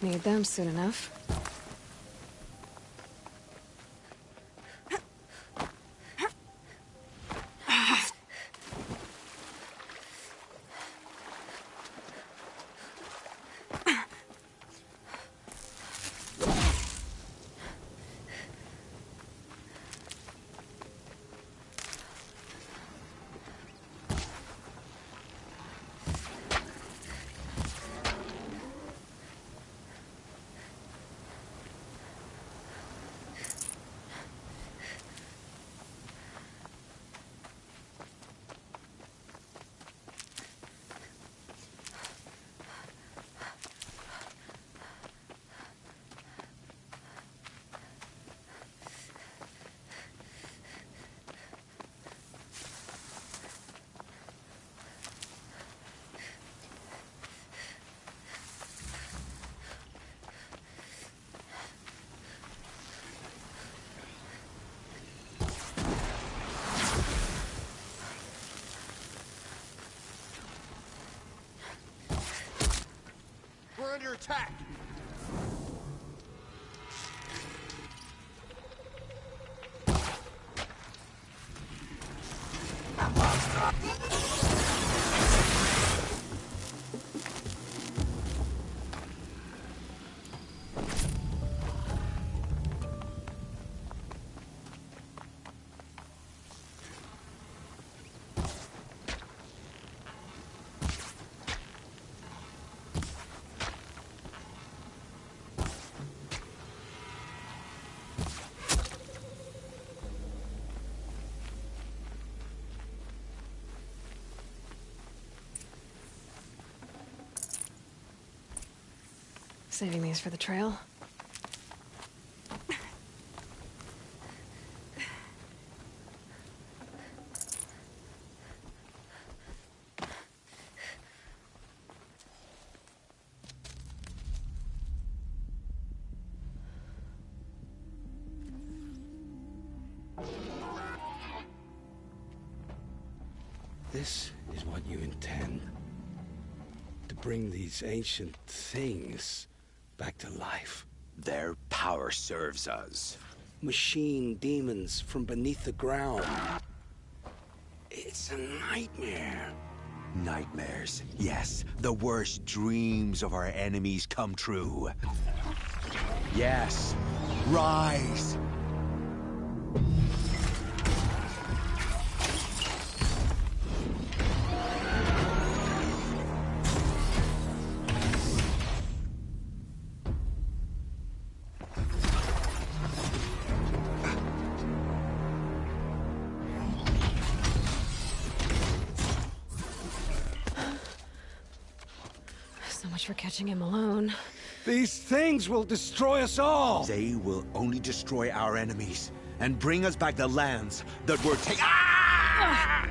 Need them soon enough. We're under attack! Saving these for the trail. This is what you intend? To bring these ancient things back to life? Their power serves us. Machine demons from beneath the ground. It's a nightmare. Nightmares. Yes, the worst dreams of our enemies come true. Yes. Rise! So much for catching him alone. These things will destroy us all! They will only destroy our enemies and bring us back the lands that were taken. Ah!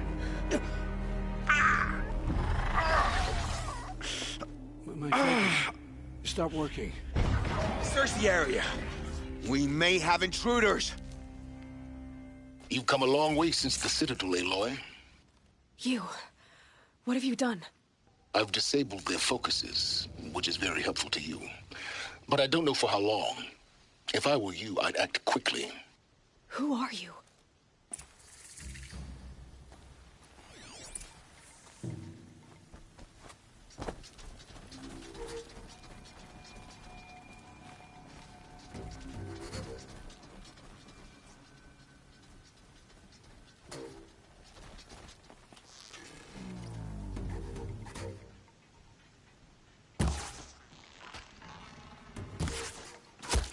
My focus stopped working. Search the area. We may have intruders. You've come a long way since the Citadel, Aloy. You. What have you done? I've disabled their focuses, which is very helpful to you. But I don't know for how long. If I were you, I'd act quickly. Who are you?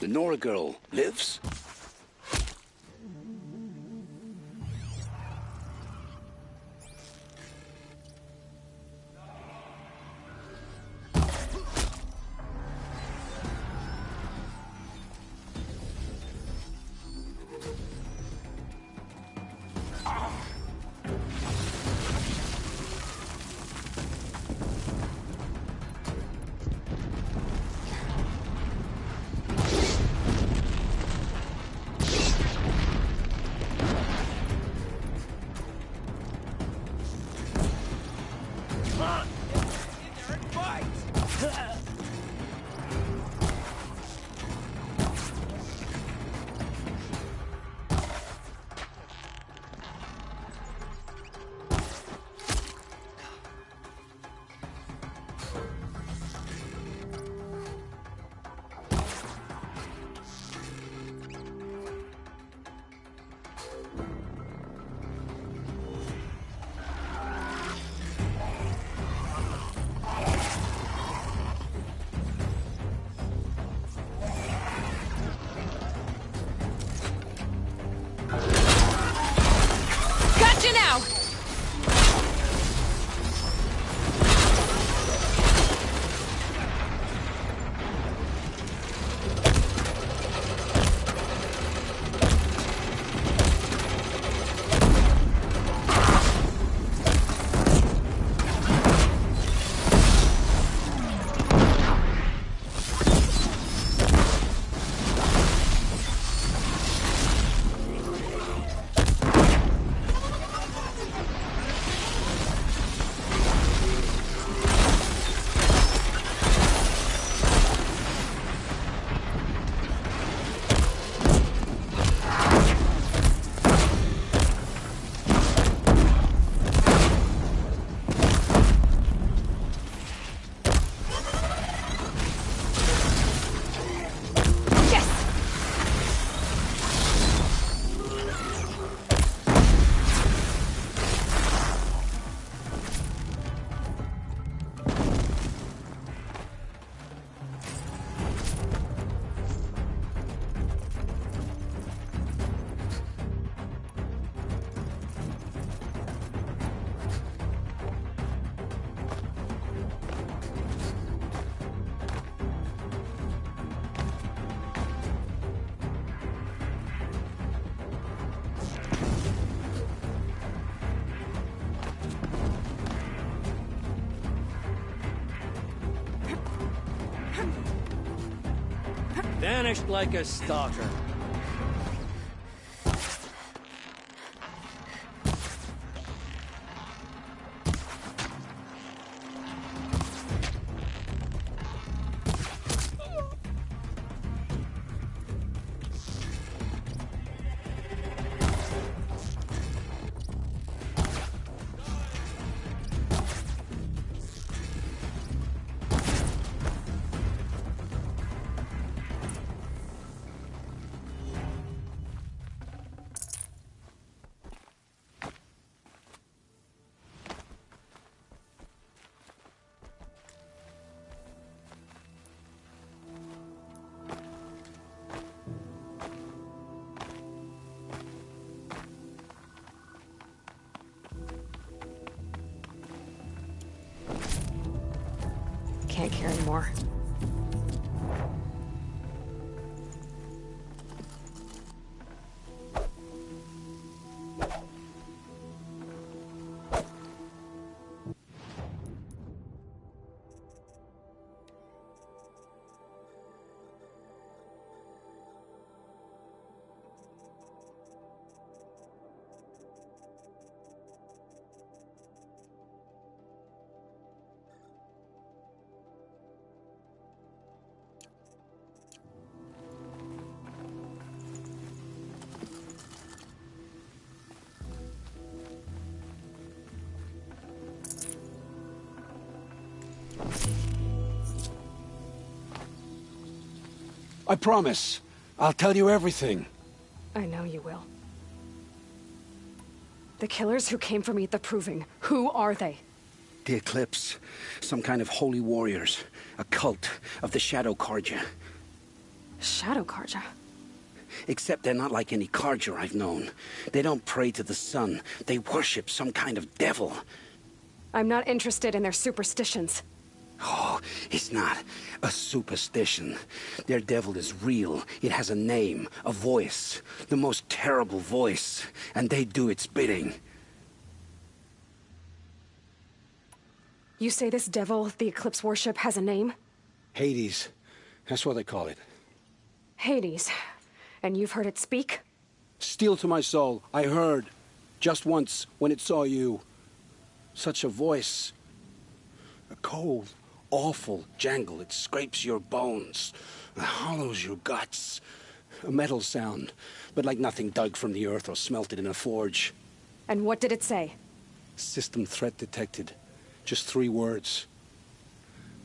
The Nora girl lives? Vanished like a stalker. Can't carry more. I promise. I'll tell you everything. I know you will. The killers who came for me at the Proving, who are they? The Eclipse. Some kind of holy warriors. A cult of the Shadow Carja. Shadow Carja? Except they're not like any Carja I've known. They don't pray to the sun. They worship some kind of devil. I'm not interested in their superstitions. Oh, it's not a superstition. Their devil is real. It has a name, a voice. The most terrible voice. And they do its bidding. You say this devil the Eclipse worship has a name? Hades. That's what they call it. Hades. And you've heard it speak? Steel to my soul. I heard. Just once, when it saw you. Such a voice. A cold, awful jangle. It scrapes your bones. It hollows your guts. A metal sound, but like nothing dug from the earth or smelted in a forge. And what did it say? System threat detected. Just 3 words.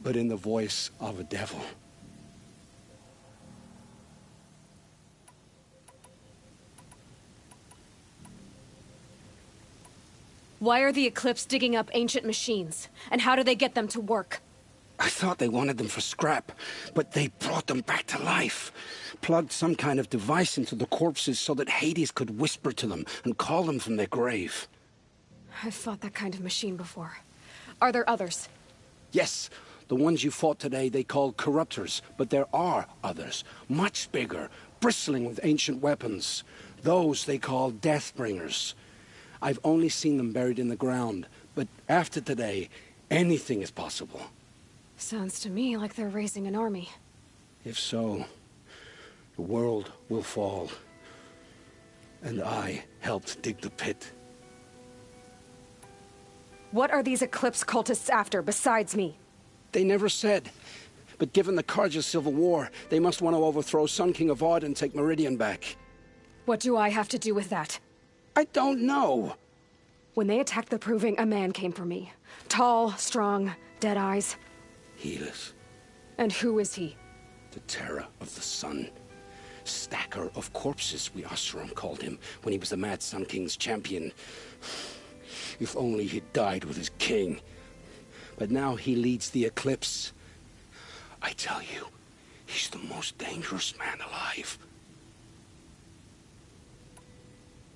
But in the voice of a devil. Why are the Eclipse digging up ancient machines? And how do they get them to work? I thought they wanted them for scrap, but they brought them back to life. Plugged some kind of device into the corpses so that Hades could whisper to them and call them from their grave. I've fought that kind of machine before. Are there others? Yes, the ones you fought today they called corruptors, but there are others, much bigger, bristling with ancient weapons. Those they call Deathbringers. I've only seen them buried in the ground, but after today, anything is possible. Sounds to me like they're raising an army. If so, the world will fall. And I helped dig the pit. What are these Eclipse cultists after, besides me? They never said. But given the Carja civil war, they must want to overthrow Sun King Avad and take Meridian back. What do I have to do with that? I don't know. When they attacked the Proving, a man came for me. Tall, strong, dead eyes. Helis, And who is he? the terror of the sun. Stacker of corpses, we Oseram called him, when he was the Mad Sun King's champion. If only he'd died with his king. But now he leads the Eclipse. I tell you, he's the most dangerous man alive.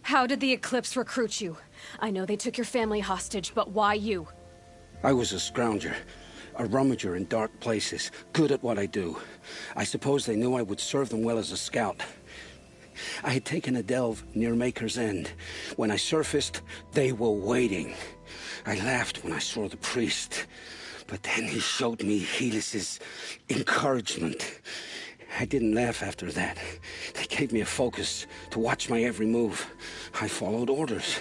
How did the Eclipse recruit you? I know they took your family hostage, but why you? I was a scrounger, a rummager in dark places, good at what I do. I suppose they knew I would serve them well as a scout. I had taken a delve near Maker's End. When I surfaced, they were waiting. I laughed when I saw the priest, but then he showed me Helis's encouragement. I didn't laugh after that. They gave me a focus to watch my every move. I followed orders.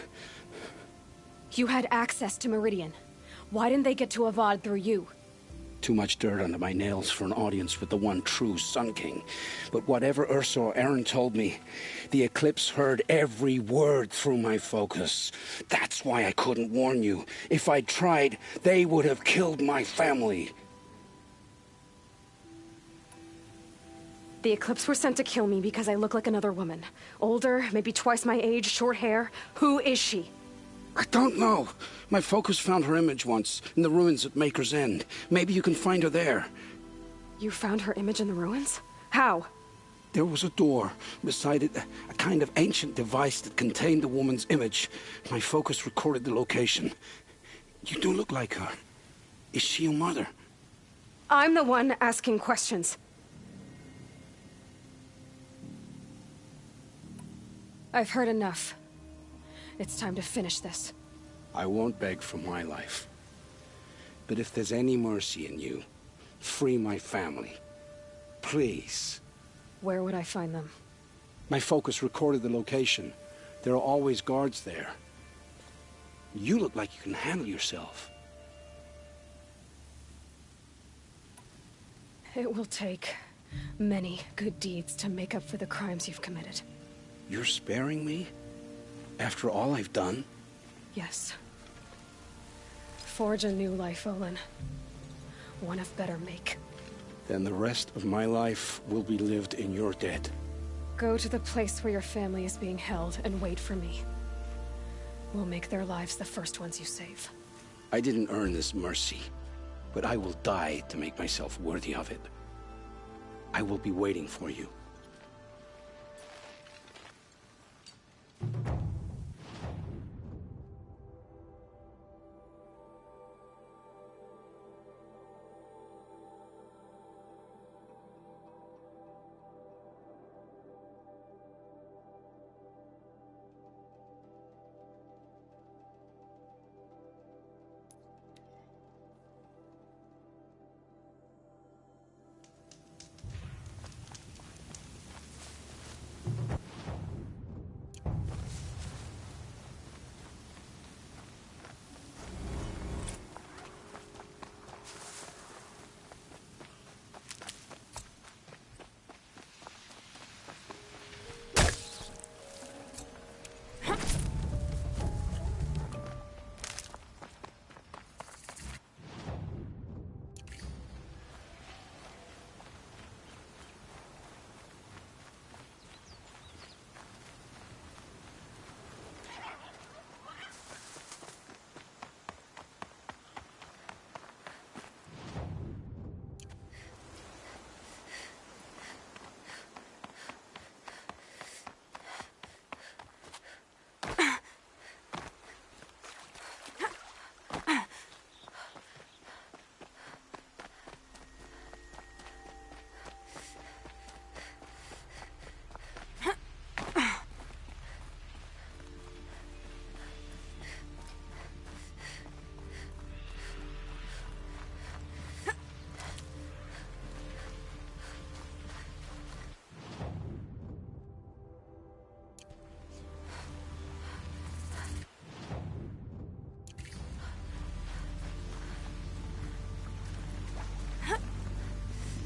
You had access to Meridian. Why didn't they get to Avad through you? Too much dirt under my nails for an audience with the one true Sun King. But whatever Ursa or Eren told me, the Eclipse heard every word through my focus. That's why I couldn't warn you. If I'd tried, they would have killed my family. The Eclipse were sent to kill me because I look like another woman. Older, maybe twice my age, short hair. Who is she? I don't know. My focus found her image once, in the ruins at Maker's End. Maybe you can find her there. You found her image in the ruins? How? There was a door. Beside it, a kind of ancient device that contained the woman's image. My focus recorded the location. You do look like her. Is she your mother? I'm the one asking questions. I've heard enough. It's time to finish this. I won't beg for my life. But if there's any mercy in you, free my family. Please. Where would I find them? My focus recorded the location. There are always guards there. You look like you can handle yourself. It will take many good deeds to make up for the crimes you've committed. You're sparing me? After all I've done? Yes. Forge a new life, Olin. One of better make. Then the rest of my life will be lived in your debt. Go to the place where your family is being held and wait for me. We'll make their lives the first ones you save. I didn't earn this mercy, but I will die to make myself worthy of it. I will be waiting for you.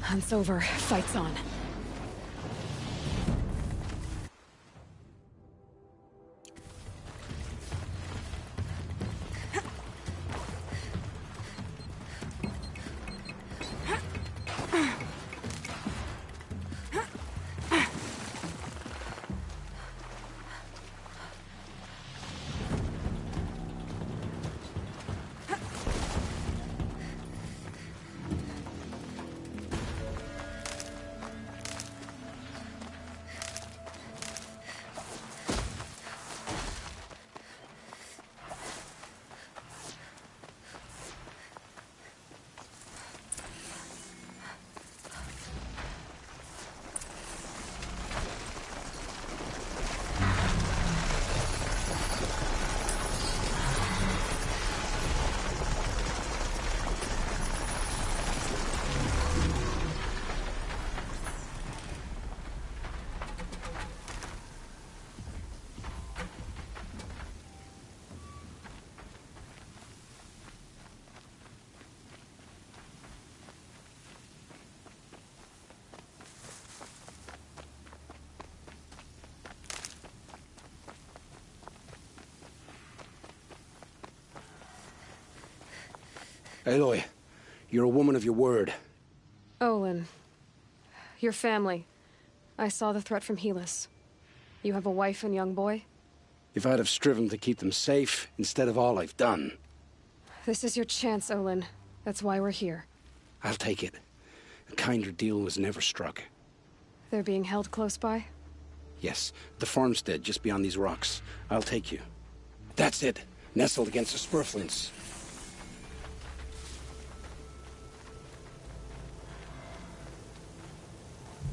Hunt's over. Fight's on. Aloy, you're a woman of your word. Olin. Your family. I saw the threat from Helis. You have a wife and young boy? If I'd have striven to keep them safe, instead of all I've done. This is your chance, Olin. That's why we're here. I'll take it. A kinder deal was never struck. They're being held close by? Yes, the farmstead just beyond these rocks. I'll take you. That's it. Nestled against the spurflints.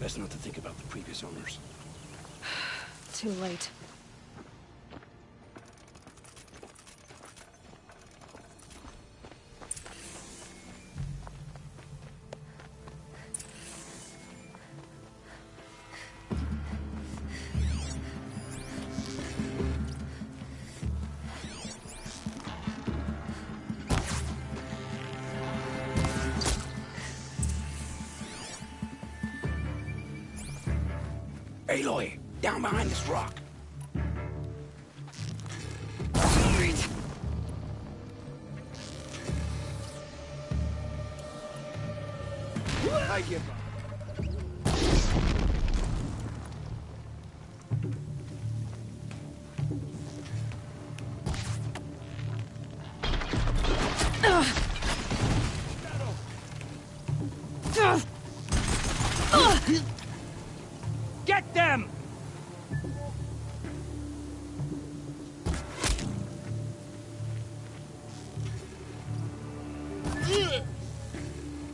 Best not to think about the previous owners. Too late. Aloy, down behind this rock. I give up. Get them!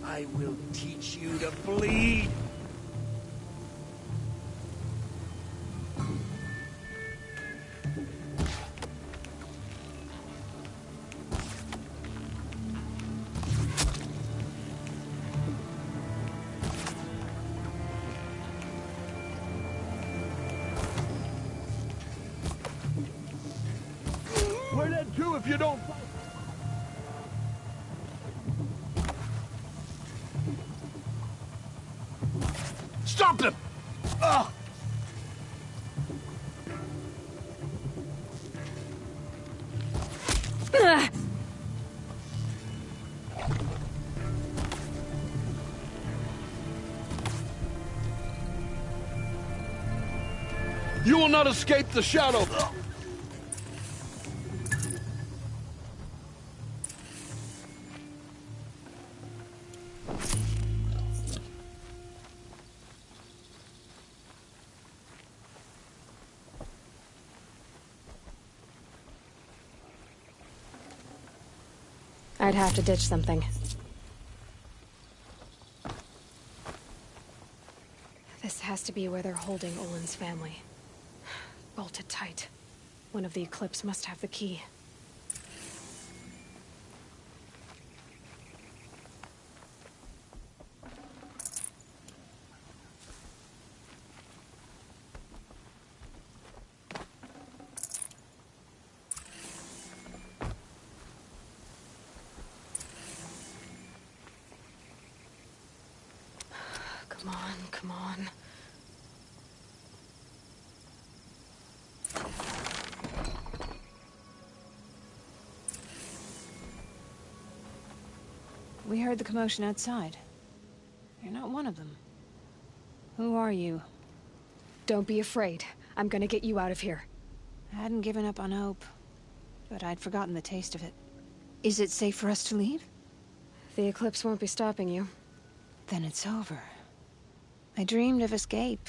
I will teach you to bleed. We're dead too if you don't fight. Stop him! Ugh! You will not escape the shadow! I'd have to ditch something. This has to be where they're holding Olin's family. Bolted tight. One of the Eclipse must have the key. Come on, come on. We heard the commotion outside. You're not one of them. Who are you? Don't be afraid. I'm gonna get you out of here. I hadn't given up on hope, but I'd forgotten the taste of it. Is it safe for us to leave? The Eclipse won't be stopping you. Then it's over. I dreamed of escape,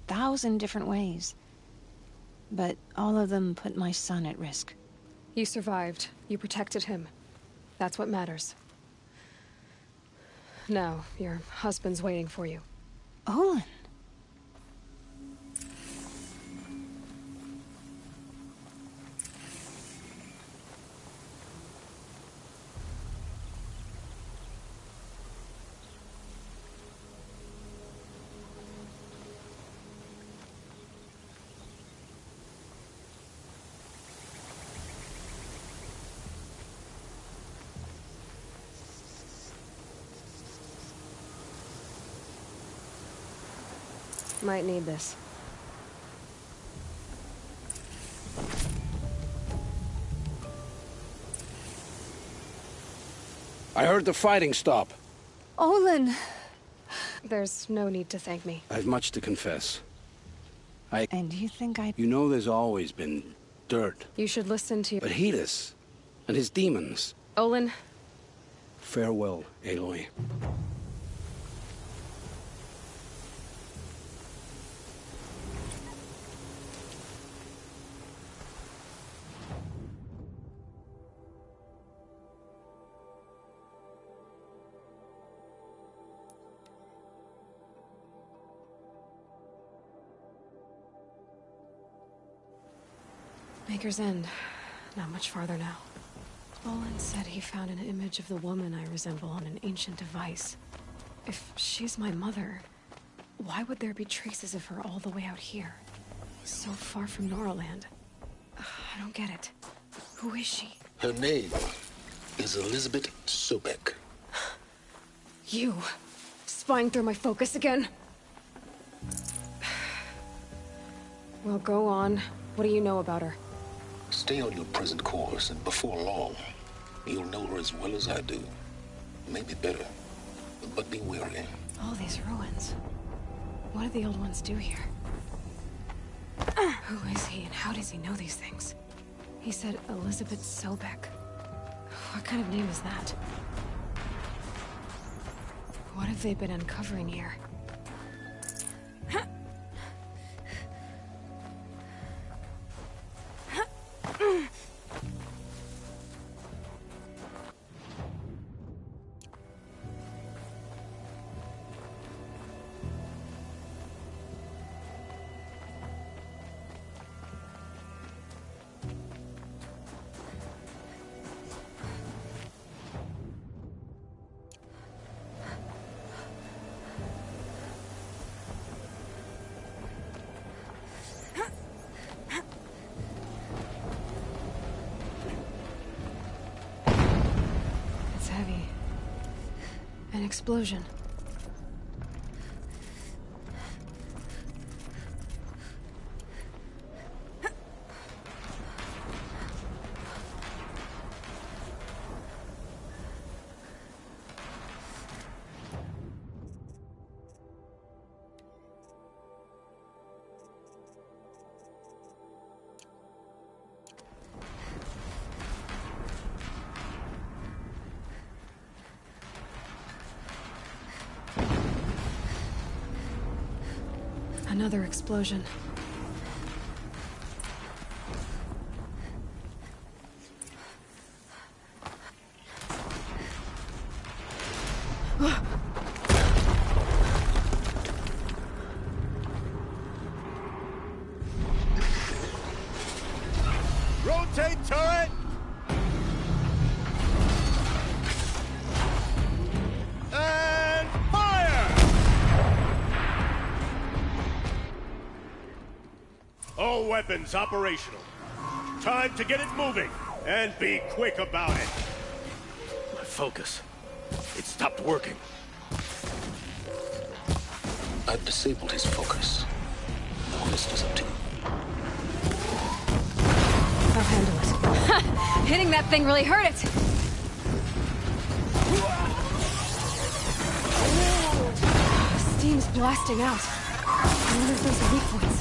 1,000 different ways. But all of them put my son at risk. You survived. You protected him. That's what matters. Now, your husband's waiting for you. Olin! Might need this. I heard the fighting stop. Olin! There's no need to thank me. I've much to confess. And you think I... You know there's always been dirt. You should listen to... But Hedus and his demons. Olin, Farewell, Aloy. Maker's End. Not much farther now. Olin said he found an image of the woman I resemble on an ancient device. If she's my mother, why would there be traces of her all the way out here? So far from Noraland. I don't get it. Who is she? Her name is Elizabeth Sobek. You. Spying through my focus again? Well, go on. What do you know about her? Stay on your present course, and before long, you'll know her as well as I do. Maybe better. But be wary. All these ruins. What did the old ones do here? Who is he, and how does he know these things? He said Elizabeth Sobek. What kind of name is that? What have they been uncovering here? An explosion. Another explosion. Rotate turret! And fire! All weapons operational. Time to get it moving, and be quick about it. My focus. It stopped working. I've disabled his focus. The rest is up to you. I'll handle it. Hitting that thing really hurt it! Steam's blasting out. I wonder if those are weak points.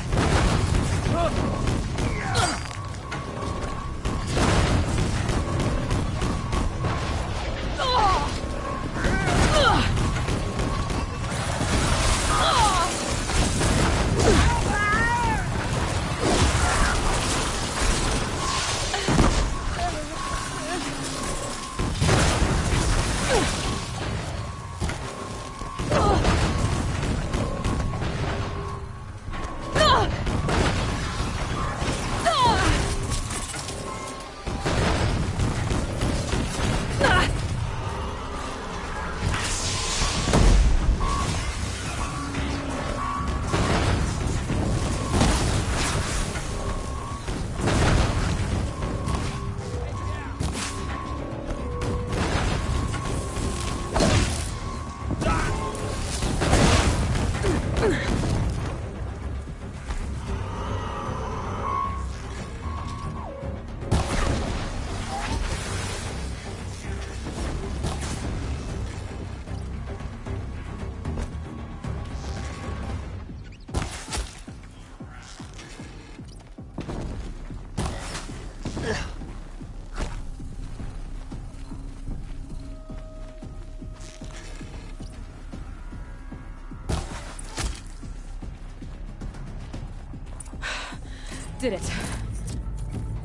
Did it.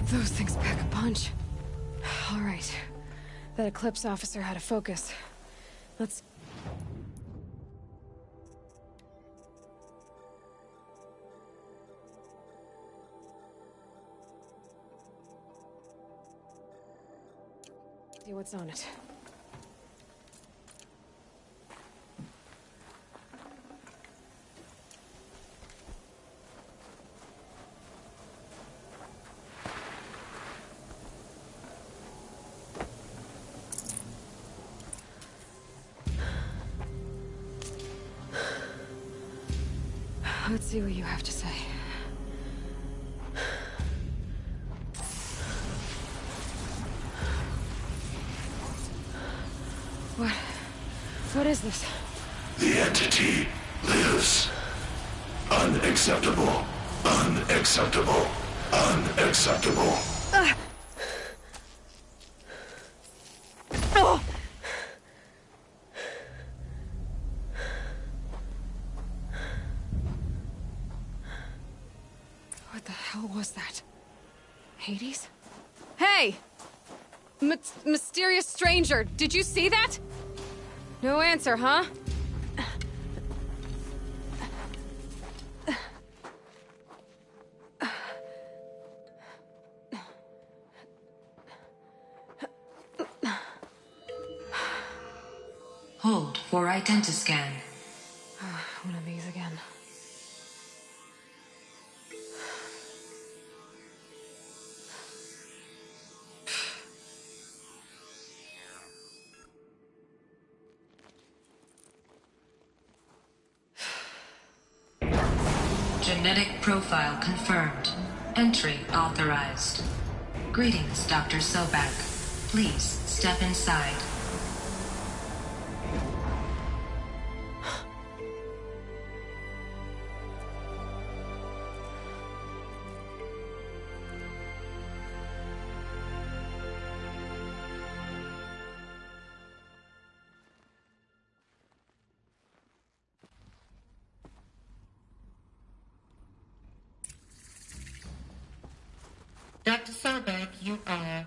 Those things pack a punch. All right. That Eclipse officer had a focus. Let's... see what's on it. Let's see what you have to say. What is this? The entity lives. Unacceptable. Unacceptable. Unacceptable. What the hell was that? Hades? Hey! Mysterious stranger, did you see that? No answer, huh? Hold for identiscan. One of these again. Genetic profile confirmed. Entry authorized. Greetings, Dr. Sobek. Please step inside. Dr. Sobek, you are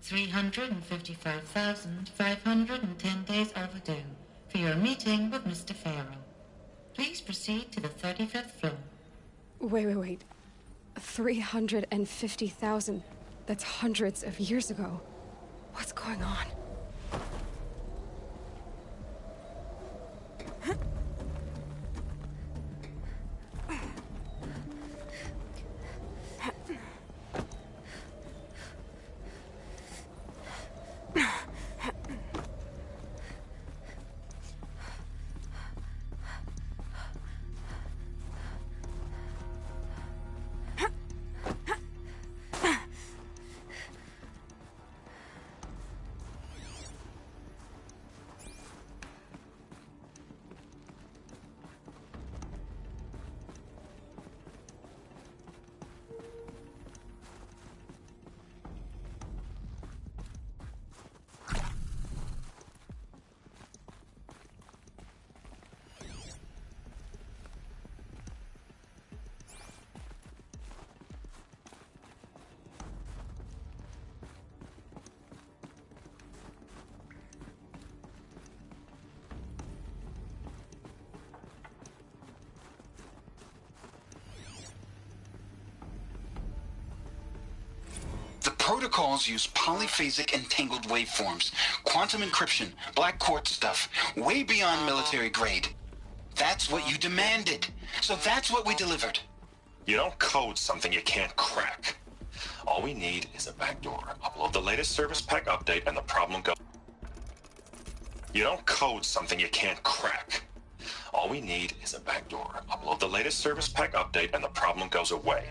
355,510 days overdue for your meeting with Mr. Farrell. Please proceed to the 35th floor. Wait. 350,000. That's hundreds of years ago. What's going on? The protocols use polyphasic entangled waveforms, quantum encryption, black quartz stuff, way beyond military grade. That's what you demanded. So that's what we delivered. You don't code something you can't crack. All we need is a backdoor. Upload the latest service pack update and the problem goes. You don't code something you can't crack. All we need is a backdoor. Upload the latest service pack update and the problem goes away.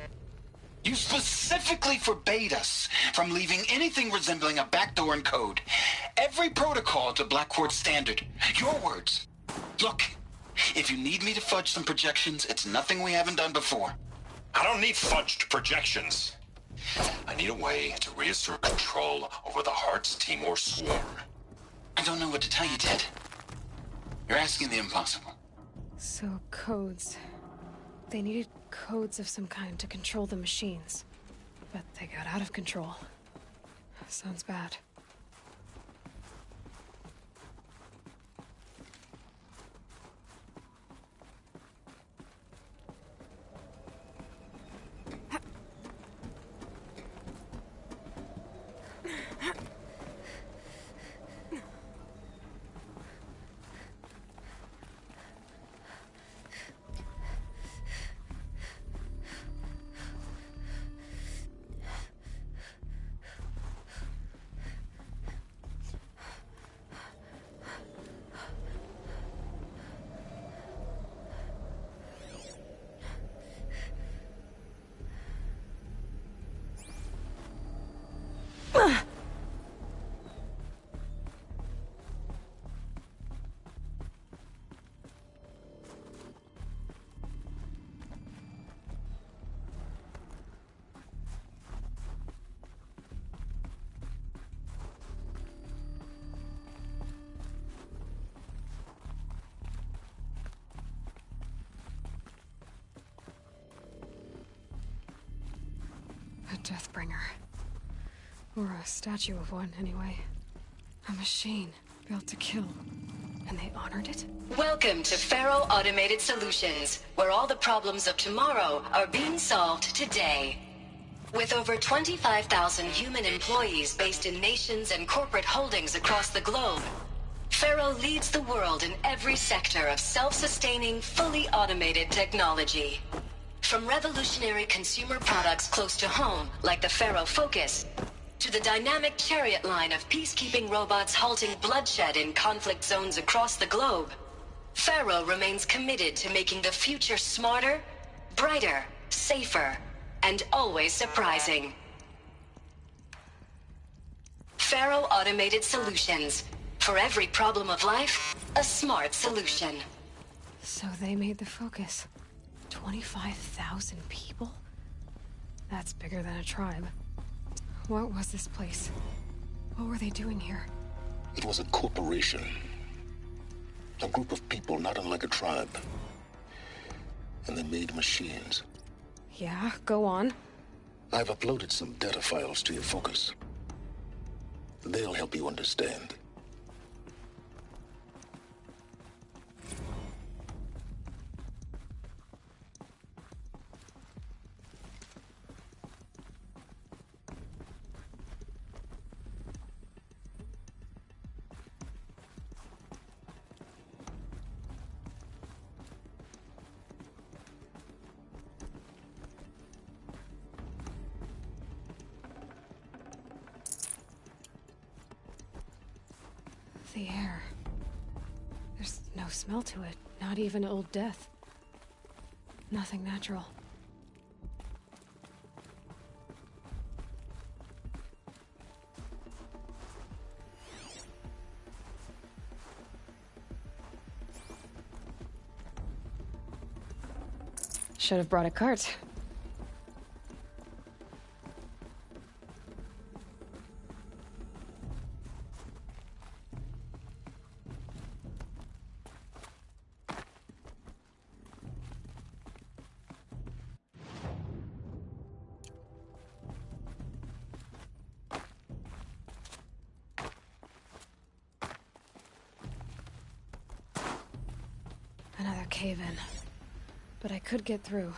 You specifically forbade us from leaving anything resembling a backdoor in code. Every protocol to Black Quartz standard. Your words. Look, if you need me to fudge some projections, it's nothing we haven't done before. I don't need fudged projections. I need a way to reassert control over the Heart's Timor swarm. I don't know what to tell you, Ted. You're asking the impossible. So, codes. They needed codes of some kind to control the machines. But they got out of control. Sounds bad. A Deathbringer. Or a statue of one, anyway. A machine built to kill. And they honored it? Welcome to Faro Automated Solutions, where all the problems of tomorrow are being solved today. With over 25,000 human employees based in nations and corporate holdings across the globe, Faro leads the world in every sector of self-sustaining, fully automated technology. From revolutionary consumer products close to home, like the Faro Focus, to the dynamic Chariot line of peacekeeping robots halting bloodshed in conflict zones across the globe, Faro remains committed to making the future smarter, brighter, safer, and always surprising. Faro Automated Solutions. For every problem of life, a smart solution. So they made the Focus. 25,000 people? That's bigger than a tribe. What was this place? What were they doing here? It was a corporation. A group of people not unlike a tribe. And they made machines. Yeah, go on. I've uploaded some data files to your Focus. They'll help you understand. The air. There's no smell to it, not even old death. Nothing natural. Should have brought a cart. Another cave-in. But I could get through.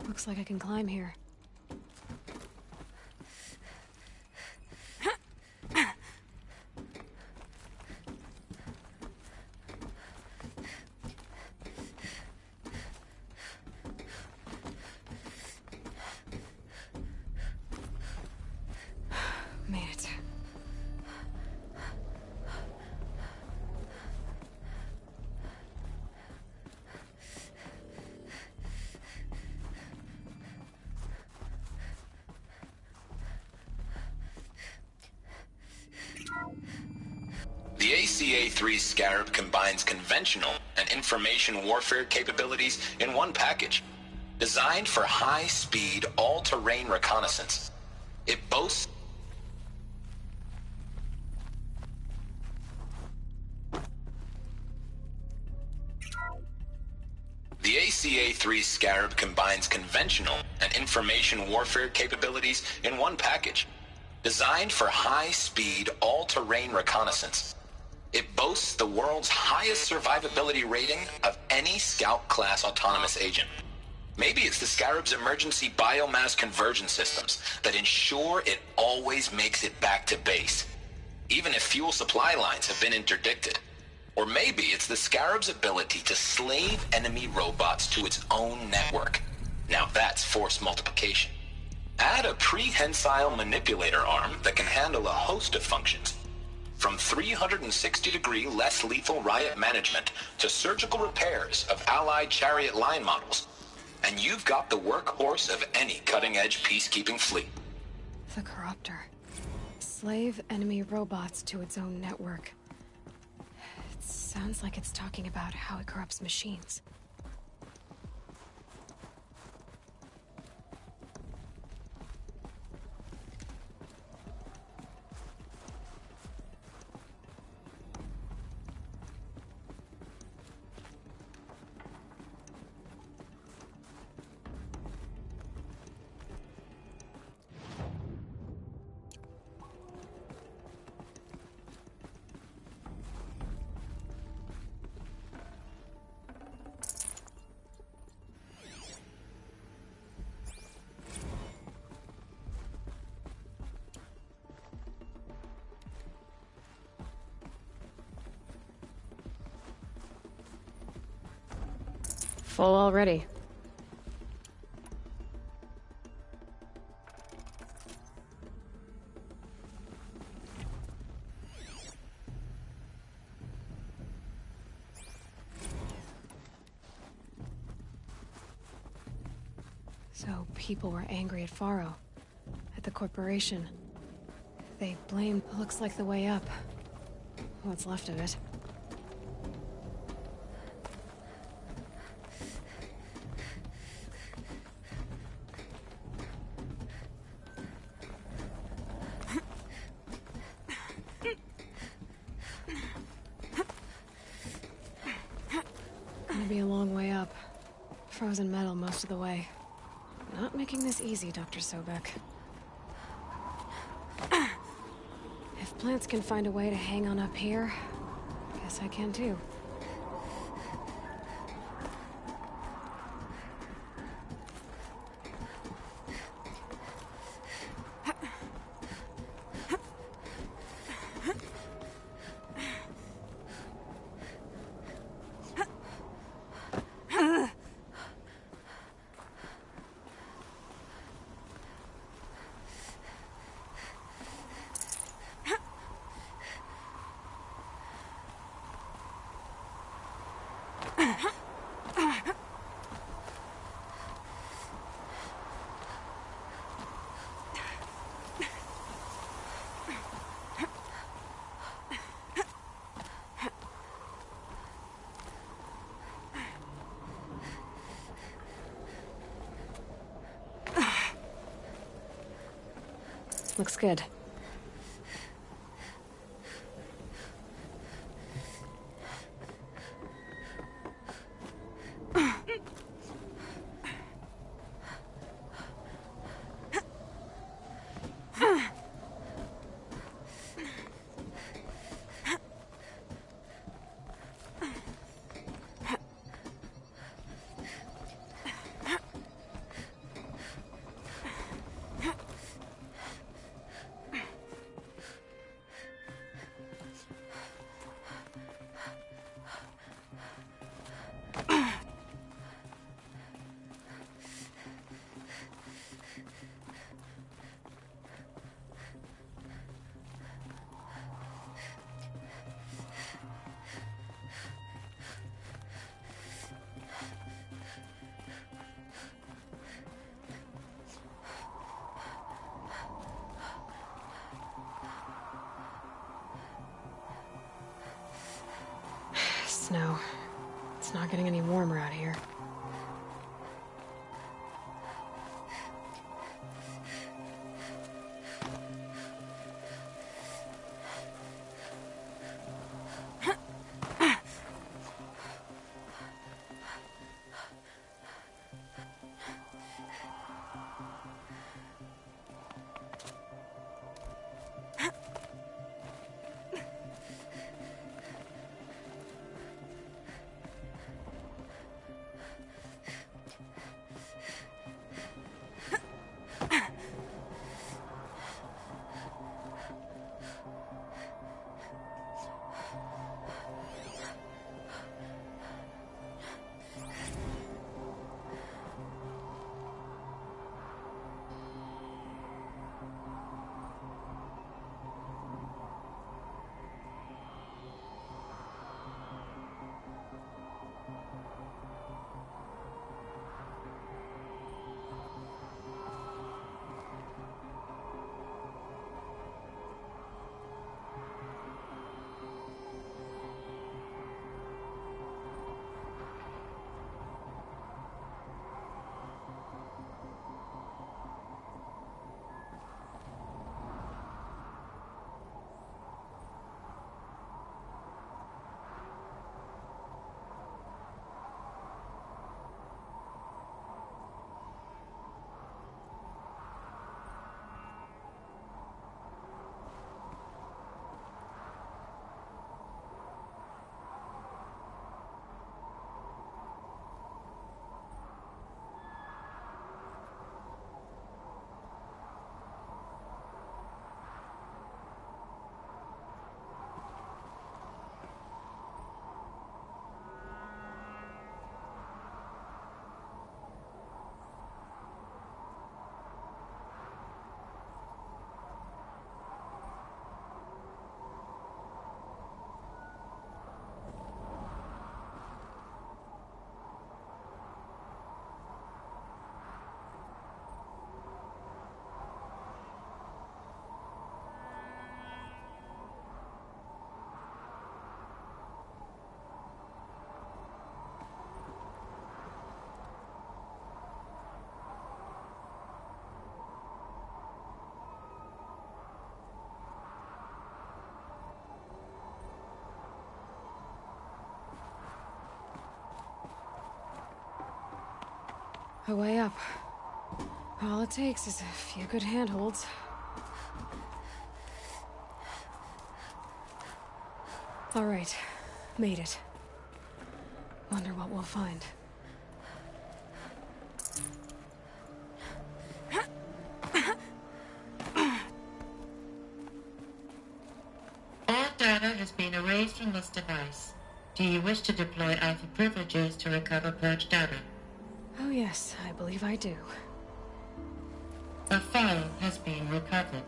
Looks like I can climb here. Made it. ACA-3 Scarab combines conventional and information warfare capabilities in one package. Designed for high-speed, all-terrain reconnaissance. It boasts The ACA-3 Scarab combines conventional and information warfare capabilities in one package. Designed for high-speed, all-terrain reconnaissance. It boasts the world's highest survivability rating of any Scout-class autonomous agent. Maybe it's the Scarab's emergency biomass conversion systems that ensure it always makes it back to base, even if fuel supply lines have been interdicted. Or maybe it's the Scarab's ability to slave enemy robots to its own network. Now that's force multiplication. Add a prehensile manipulator arm that can handle a host of functions, from 360-degree less lethal riot management to surgical repairs of Allied chariot line models. And you've got the workhorse of any cutting-edge peacekeeping fleet. The Corruptor. Slave enemy robots to its own network. It sounds like it's talking about how it corrupts machines. Full already. So people were angry at Faro, at the corporation. They blamed looks like the way up. What's left of it. Gonna be a long way up. Frozen metal most of the way. Not making this easy, Dr. Sobek. If plants can find a way to hang on up here, guess I can too. Looks good. snow. It's not getting any warmer out here. A way up. All it takes is a few good handholds. All right, made it. Wonder what we'll find. All data has been erased from this device. Do you wish to deploy Alpha privileges to recover purged data? Oh yes, I believe I do. A file has been recovered.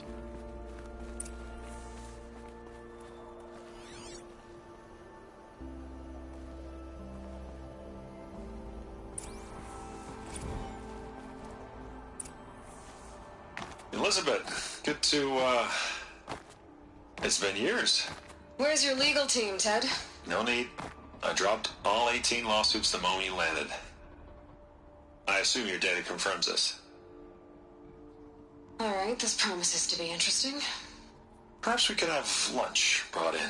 Elizabeth, good to, it's been years. Where's your legal team, Ted? No need. I dropped all 18 lawsuits the moment you landed. I assume your data confirms this. All right, this promises to be interesting. Perhaps we could have lunch brought in.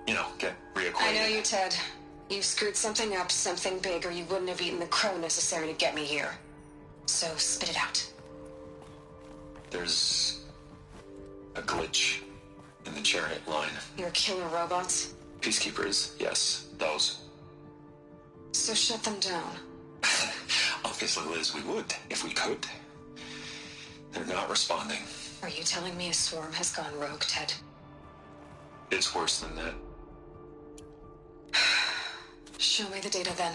You know, get reacquainted. I know you, Ted. You screwed something up, something big, or you wouldn't have eaten the crow necessary to get me here. So spit it out. There's a glitch in the chariot line. Your killer robots? Peacekeepers, yes, those. So shut them down. Obviously, Liz, we would, if we could. They're not responding. Are you telling me a swarm has gone rogue, Ted? It's worse than that. Show me the data then.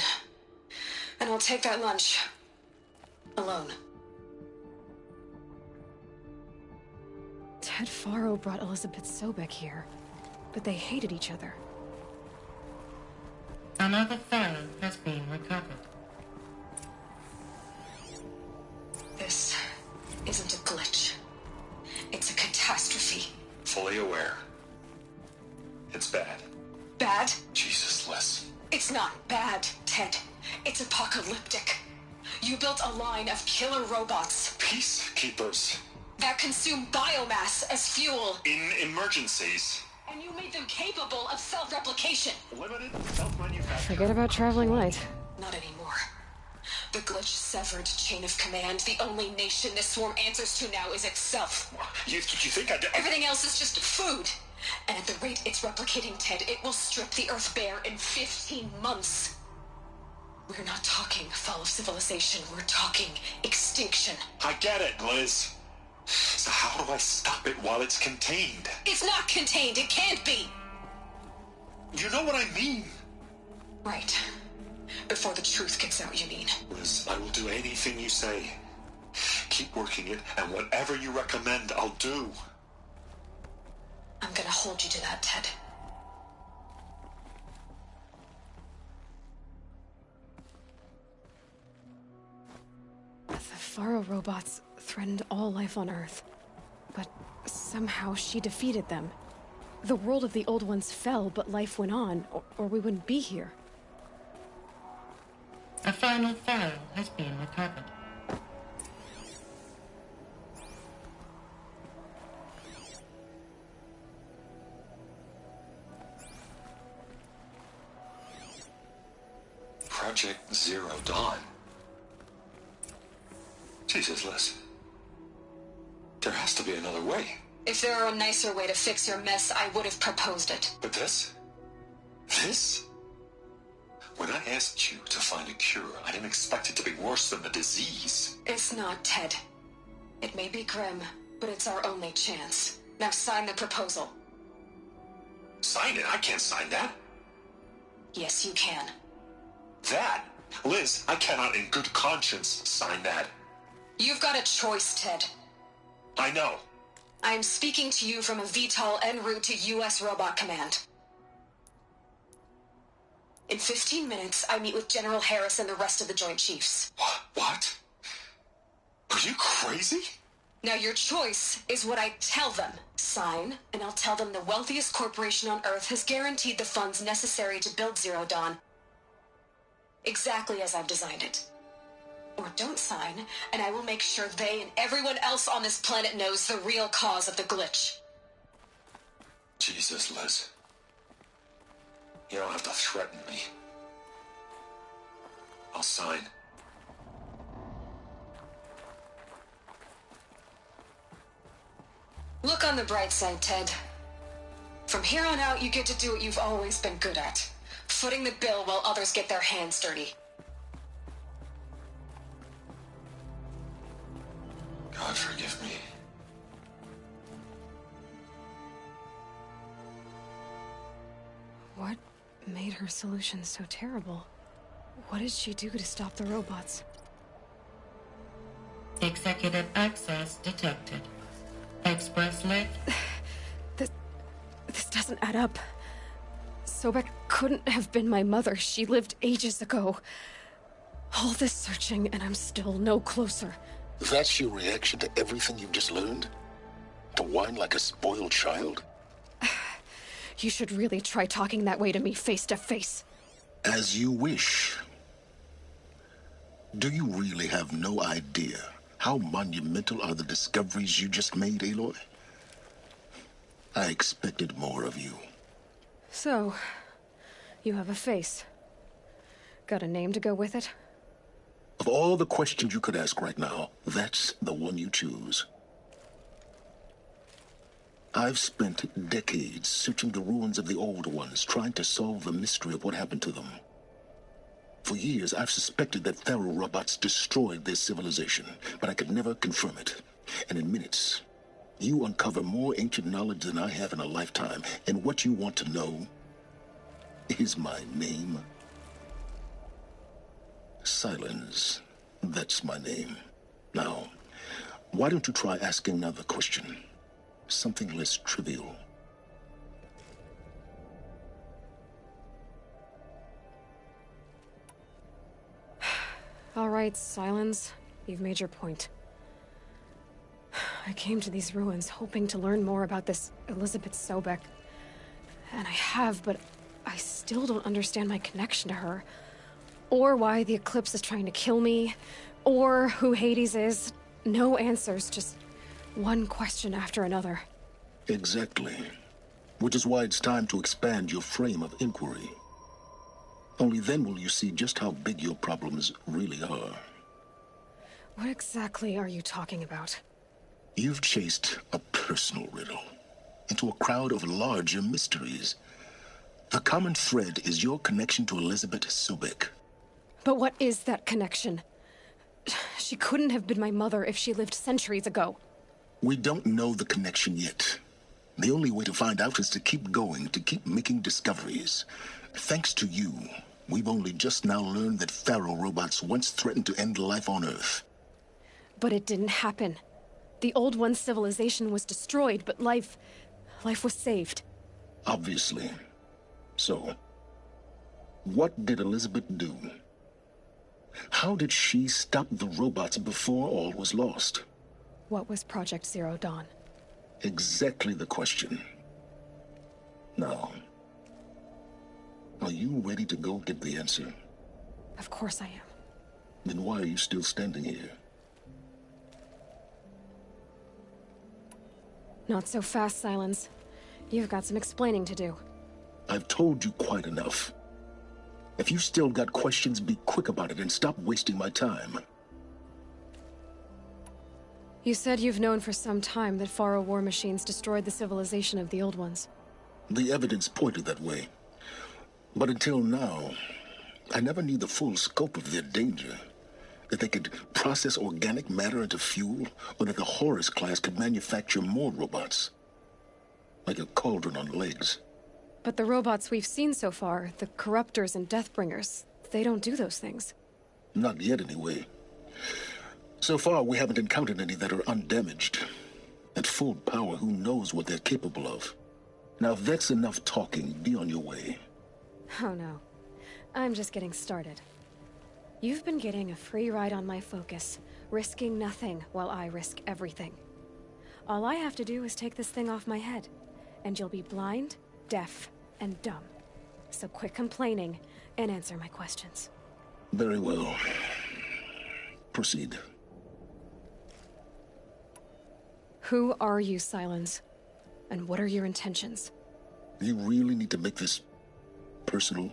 And I'll take that lunch. Alone. Ted Faro brought Elizabeth Sobek here, but they hated each other. Another file has been recovered. This isn't a glitch. It's a catastrophe. Fully aware. It's bad. Bad? Jesus, Les. It's not bad, Ted. It's apocalyptic. You built a line of killer robots. Peacekeepers. That consume biomass as fuel. In emergencies. And you made them capable of self-replication. Limited self-manufacturing. Forget about traveling light. Not anymore. The glitch severed chain of command. The only nation this swarm answers to now is itself. You think I did? Everything else is just food. And at the rate it's replicating, Ted, it will strip the Earth bare in 15 months. We're not talking fall of civilization. We're talking extinction. I get it, Liz. So how do I stop it while it's contained? It's not contained. It can't be. You know what I mean. Right. Before the truth gets out, you mean? Liz, I will do anything you say. Keep working it, and whatever you recommend, I'll do. I'm gonna hold you to that, Ted. The Faro robots threatened all life on Earth, but somehow she defeated them. The world of the old ones fell, but life went on, or we wouldn't be here. A final file has been recovered. Project Zero Dawn. Jesus, Liz. There has to be another way. If there were a nicer way to fix your mess, I would have proposed it. But this? This? When I asked you to find a cure, I didn't expect it to be worse than the disease. It's not, Ted. It may be grim, but it's our only chance. Now sign the proposal. Sign it? I can't sign that. Yes, you can. That? Liz, I cannot in good conscience sign that. You've got a choice, Ted. I know. I am speaking to you from a VTOL en route to U.S. Robot Command. In 15 minutes, I meet with General Harris and the rest of the Joint Chiefs. What? Are you crazy? Now your choice is what I tell them. Sign, and I'll tell them the wealthiest corporation on Earth has guaranteed the funds necessary to build Zero Dawn. Exactly as I've designed it. Or don't sign, and I will make sure they and everyone else on this planet knows the real cause of the glitch. Jesus, Liz. You don't have to threaten me. I'll sign. Look on the bright side, Ted. From here on out, you get to do what you've always been good at. Footing the bill while others get their hands dirty. God forgive me. What made her solution so terrible? What did she do to stop the robots? Executive access detected. Express lift. This doesn't add up. Sobek couldn't have been my mother. She lived ages ago. All this searching, and I'm still no closer. That's your reaction to everything you've just learned? To whine like a spoiled child? You should really try talking that way to me face to face. As you wish. Do you really have no idea how monumental are the discoveries you just made, Aloy? I expected more of you. So, you have a face. Got a name to go with it? Of all the questions you could ask right now, that's the one you choose. I've spent decades searching the ruins of the old ones, trying to solve the mystery of what happened to them. For years, I've suspected that Faro robots destroyed their civilization, but I could never confirm it. And in minutes, you uncover more ancient knowledge than I have in a lifetime, and what you want to know is my name. Silence. That's my name. Now, why don't you try asking another question? Something less trivial. All right, Silence. You've made your point. I came to these ruins hoping to learn more about this Elizabeth Sobek. And I have, but I still don't understand my connection to her. Or why the Eclipse is trying to kill me. Or who Hades is. No answers, just one question after another. Exactly. Which is why it's time to expand your frame of inquiry. Only then will you see just how big your problems really are. What exactly are you talking about? You've chased a personal riddle into a crowd of larger mysteries. The common thread is your connection to Elizabeth Sobek. But what is that connection? She couldn't have been my mother if she lived centuries ago. We don't know the connection yet. The only way to find out is to keep going, to keep making discoveries. Thanks to you, we've only just now learned that Pharaoh robots once threatened to end life on Earth. But it didn't happen. The Old One's civilization was destroyed, but life was saved. Obviously. So, what did Elizabeth do? How did she stop the robots before all was lost? What was Project Zero Dawn? Exactly the question. Now, are you ready to go get the answer? Of course I am. Then why are you still standing here? Not so fast, Silence. You've got some explaining to do. I've told you quite enough. If you still got questions, be quick about it and stop wasting my time. You said you've known for some time that Pharaoh war machines destroyed the civilization of the Old Ones. The evidence pointed that way. But until now, I never knew the full scope of their danger. That they could process organic matter into fuel, or that the Horus class could manufacture more robots. Like a cauldron on legs. But the robots we've seen so far, the Corruptors and Deathbringers, they don't do those things. Not yet, anyway. So far, we haven't encountered any that are undamaged. At full power, who knows what they're capable of? Now, if that's enough talking, be on your way. Oh no. I'm just getting started. You've been getting a free ride on my focus, risking nothing while I risk everything. All I have to do is take this thing off my head, and you'll be blind, deaf, and dumb. So quit complaining and answer my questions. Very well. Proceed. Who are you, Silence? And what are your intentions? You really need to make this personal?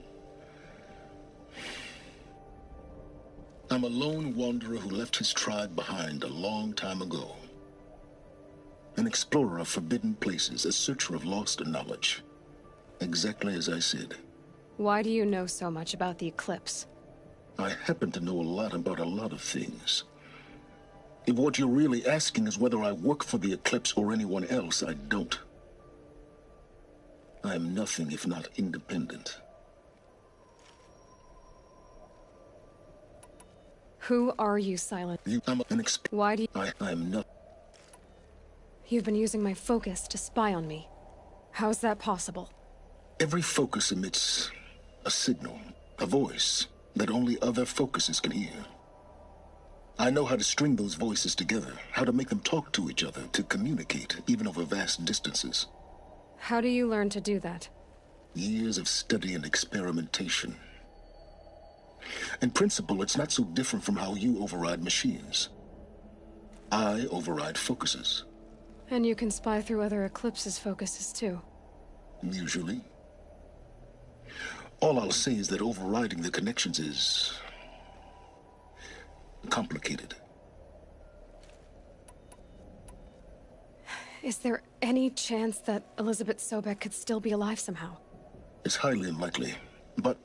I'm a lone wanderer who left his tribe behind a long time ago. An explorer of forbidden places, a searcher of lost knowledge. Exactly as I said. Why do you know so much about the Eclipse? I happen to know a lot about a lot of things. If what you're really asking is whether I work for the Eclipse or anyone else, I don't. I am nothing if not independent. Who are you, Silent? I'm an Why do you... I am not... You've been using my focus to spy on me. How's that possible? Every focus emits a signal, a voice, that only other focuses can hear. I know how to string those voices together, how to make them talk to each other, to communicate, even over vast distances. How do you learn to do that? Years of study and experimentation. In principle, it's not so different from how you override machines. I override focuses. And you can spy through other Eclipse's focuses, too. Usually. All I'll say is that overriding the connections is... complicated. Is there any chance that Elizabeth Sobek could still be alive somehow? It's highly unlikely, but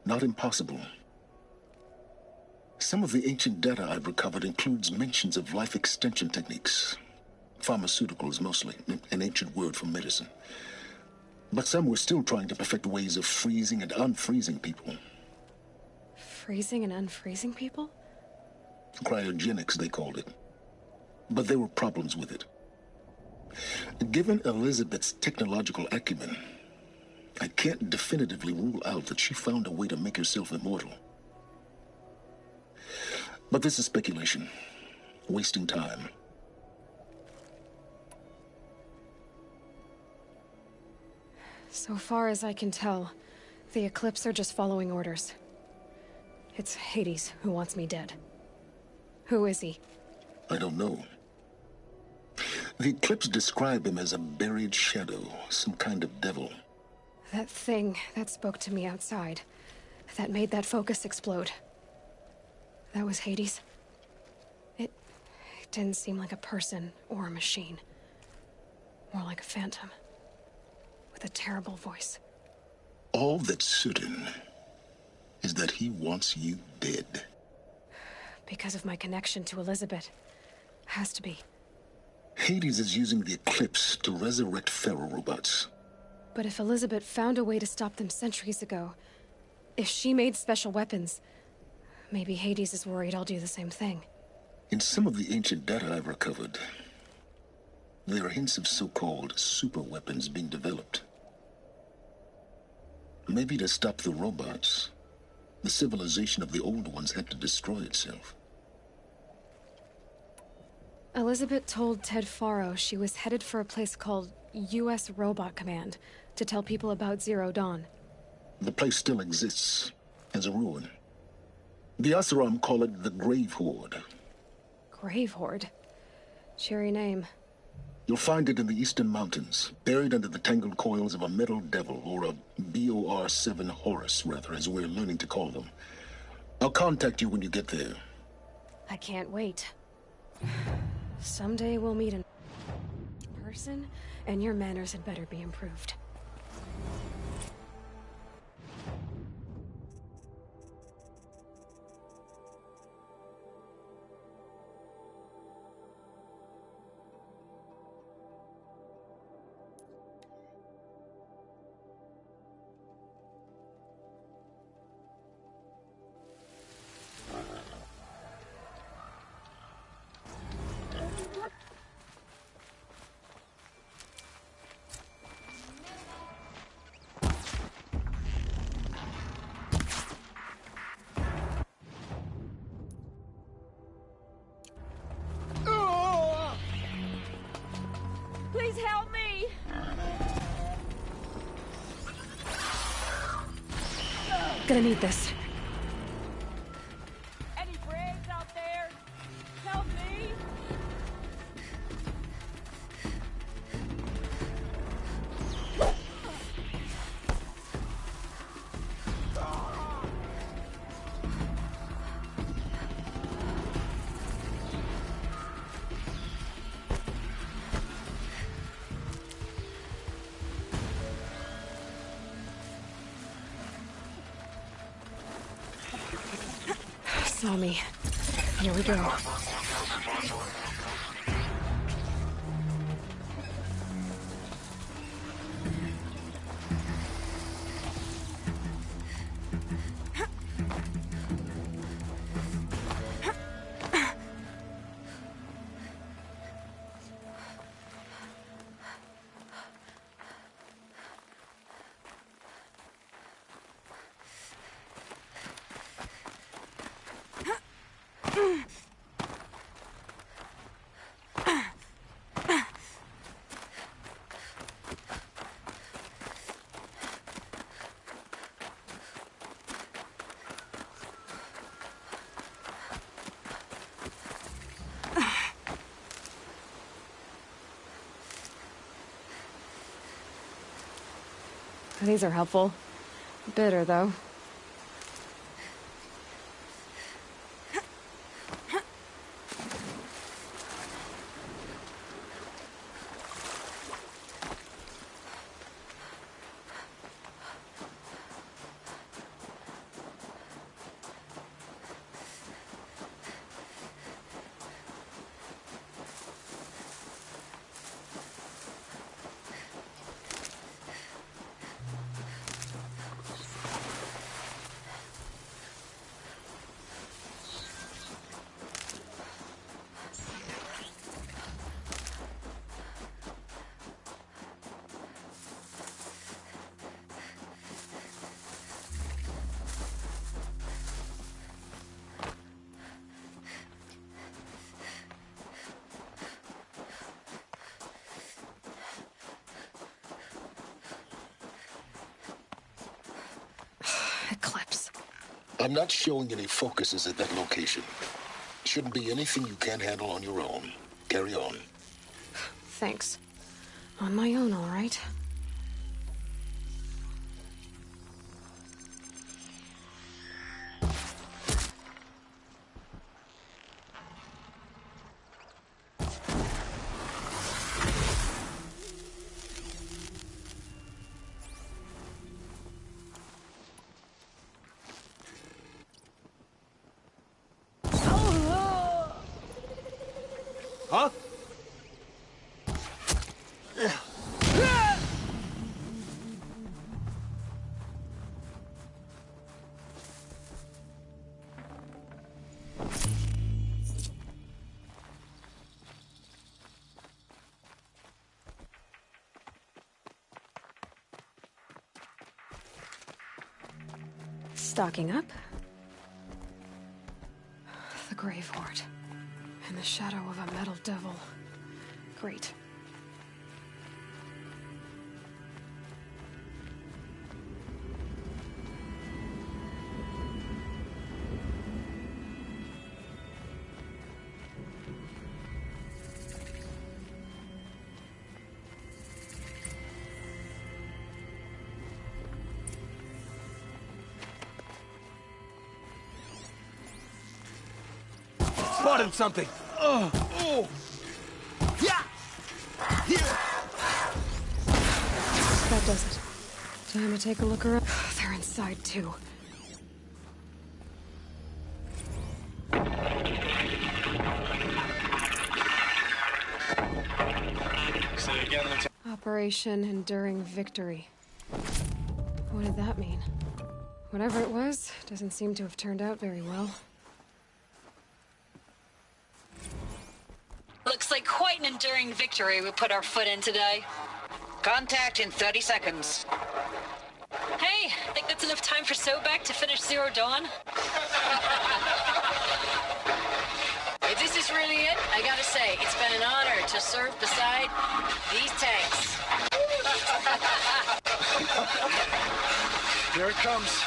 not impossible. Some of the ancient data I've recovered includes mentions of life extension techniques. Pharmaceuticals, mostly, an ancient word for medicine. But some were still trying to perfect ways of freezing and unfreezing people. Freezing and unfreezing people? Cryogenics, they called it. But there were problems with it. Given Elizabeth's technological acumen, I can't definitively rule out that she found a way to make herself immortal. But this is speculation. Wasting time. So far as I can tell, the Eclipse are just following orders. It's Hades who wants me dead. Who is he? I don't know. The Eclipse describe him as a buried shadow, some kind of devil. That thing that spoke to me outside, that made that focus explode. That was Hades? It didn't seem like a person or a machine. More like a phantom. With a terrible voice. All that's certain is that he wants you dead. Because of my connection to Elizabeth. Has to be. Hades is using the Eclipse to resurrect Pharaoh robots. But if Elizabeth found a way to stop them centuries ago, if she made special weapons, maybe Hades is worried I'll do the same thing. In some of the ancient data I've recovered, there are hints of so-called super weapons being developed. Maybe to stop the robots, the civilization of the old ones had to destroy itself. Elizabeth told Ted Faro she was headed for a place called U.S. Robot Command to tell people about Zero Dawn. The place still exists as a ruin. The Oseram call it the Grave Horde. Grave Horde? Cheery name. You'll find it in the Eastern Mountains, buried under the tangled coils of a metal devil, or a BOR-7 Horus, rather, as we're learning to call them. I'll contact you when you get there. I can't wait. Someday we'll meet in person, and your manners had better be improved. Please help me! Gonna need this. Any brains out there? Help me! Saw me. Here we go. These are helpful. Bitter, though. I'm not showing any focuses at that location. Shouldn't be anything you can't handle on your own. Carry on. Thanks. On my own, all right. Huh? Stocking up. The Grave Horde. In the shadow of a metal devil. Great. Spotted something! Oh! Yeah! Here! That does it. Time to take a look around. They're inside, too. Say again, Lieutenant. Operation Enduring Victory. What did that mean? Whatever it was, doesn't seem to have turned out very well. Looks like quite an enduring victory we put our foot in today. Contact in 30 seconds. Hey, think that's enough time for Sobek to finish Zero Dawn? If this is really it, I gotta say, it's been an honor to serve beside these tanks. Here it comes.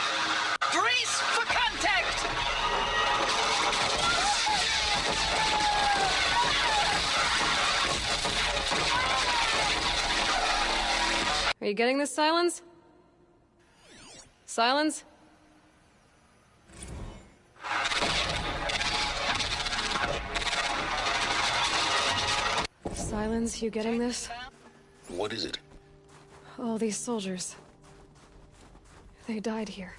Brace for contact! Are you getting this, Silence? Silence? Silence, you getting this? What is it? All these soldiers. They died here.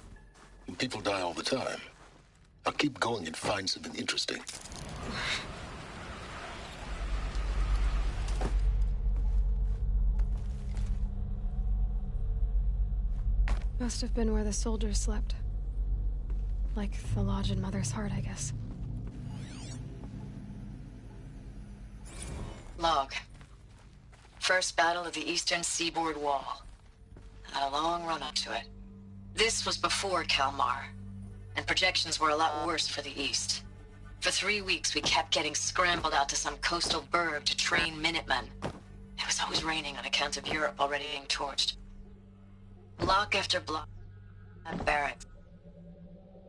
People die all the time. Now keep going and find something interesting. Must have been where the soldiers slept. Like the lodge in Mother's Heart, I guess. Log. First battle of the Eastern Seaboard Wall. Had a long run up to it. This was before Kalmar, and projections were a lot worse for the East. For 3 weeks, we kept getting scrambled out to some coastal burg to train Minutemen. It was always raining on account of Europe already being torched. Block after block. At barracks.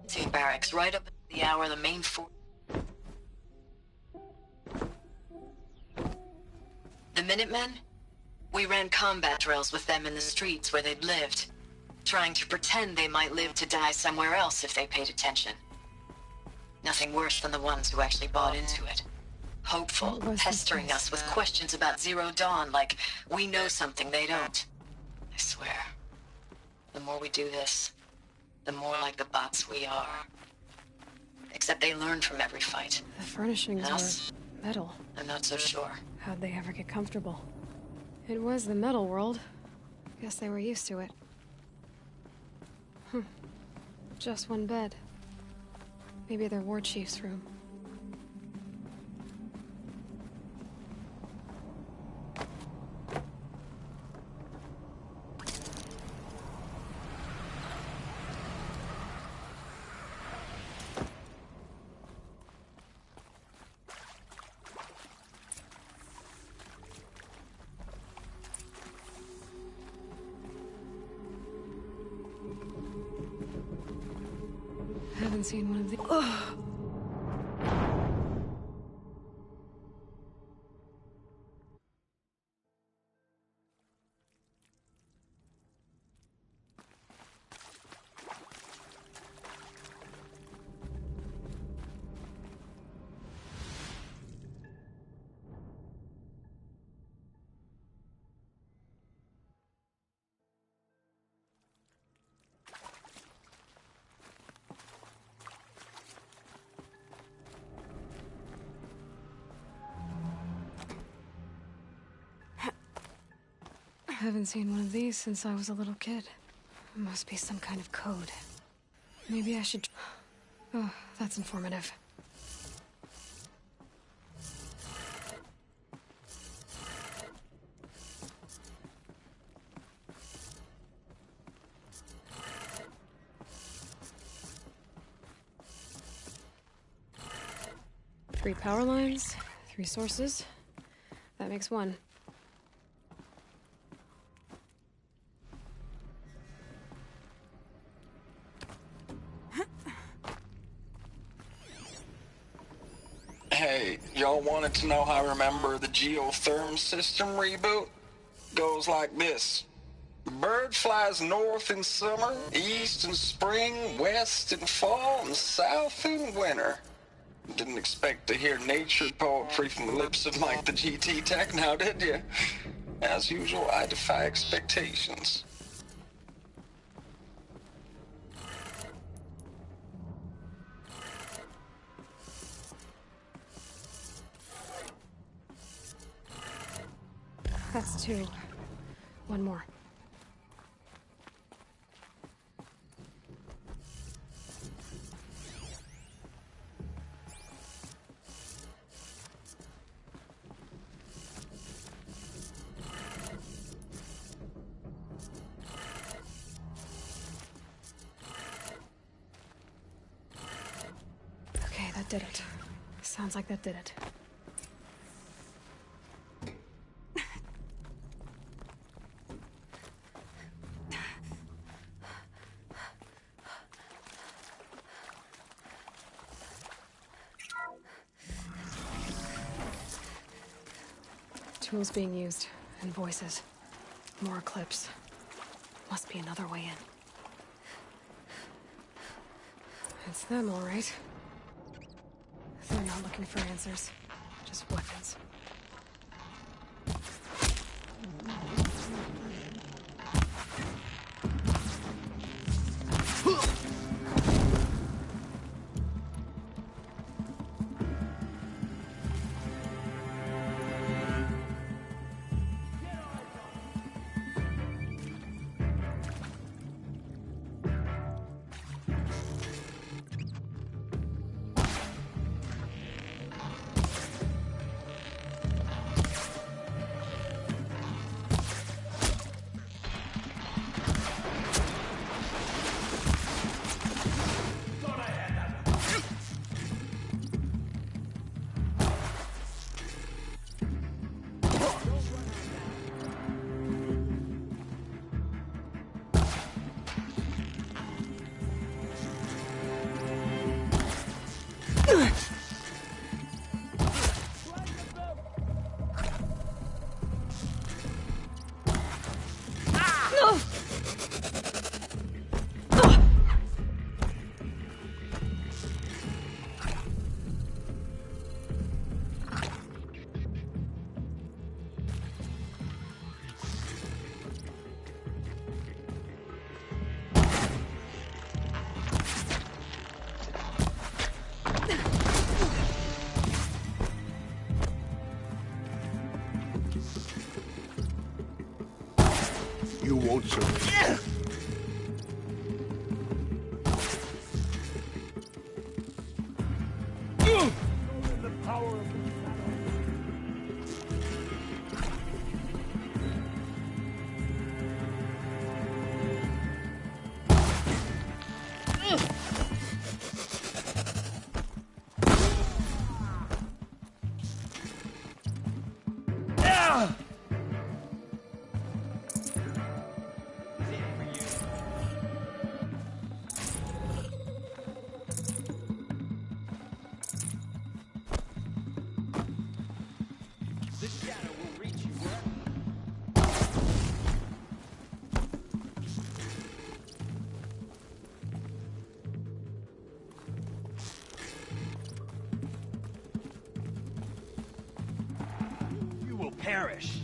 Two barracks, right up at the hour the main fort. The Minutemen? We ran combat drills with them in the streets where they'd lived, trying to pretend they might live to die somewhere else if they paid attention. Nothing worse than the ones who actually bought into it. Hopeful, pestering us with questions about Zero Dawn like we know something they don't. I swear, the more we do this, the more like the bots we are. Except they learn from every fight. The furnishings Us? were metal. I'm not so sure. How'd they ever get comfortable? It was the metal world. Guess they were used to it. Just one bed. Maybe their war chief's room. haven't seen one of the. Ugh. I haven't seen one of these since I was a little kid. It must be some kind of code. Maybe I should... Oh, that's informative. Three power lines, 3 sources. That makes 1. Hey, y'all wanted to know how I remember the geotherm system reboot? Goes like this. Bird flies north in summer, east in spring, west in fall, and south in winter. Didn't expect to hear nature poetry from the lips of Mike the GT Tech now, did you? As usual, I defy expectations. That's 2. 1 more. Okay, that did it. Sounds like that did it. Tools being used, and voices. More clips. Must be another way in. It's them, all right. They're not looking for answers, just weapons. You won't survive. The power of the The shadow will reach you where... You will perish.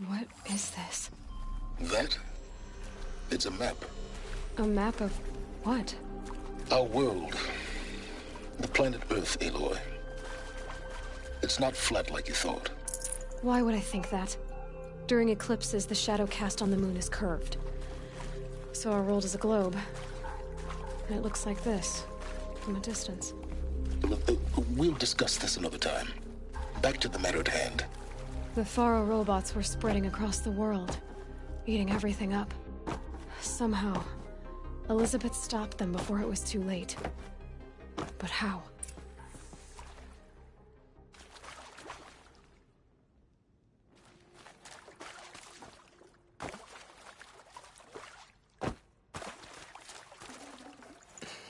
What is this? That? It's a map. A map of what? Our world. The planet Earth, Aloy. It's not flat like you thought. Why would I think that? During eclipses, the shadow cast on the moon is curved. So our world is a globe. And it looks like this, from a distance. We'll discuss this another time. Back to the matter at hand. The Faro robots were spreading across the world, eating everything up. Somehow, Elizabeth stopped them before it was too late. But how?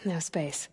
No space.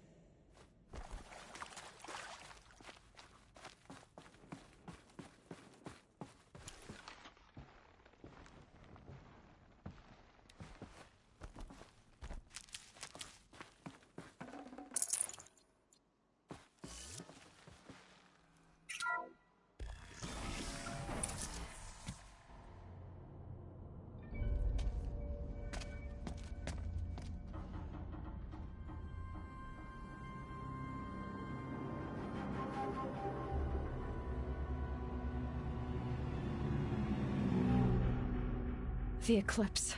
The eclipse.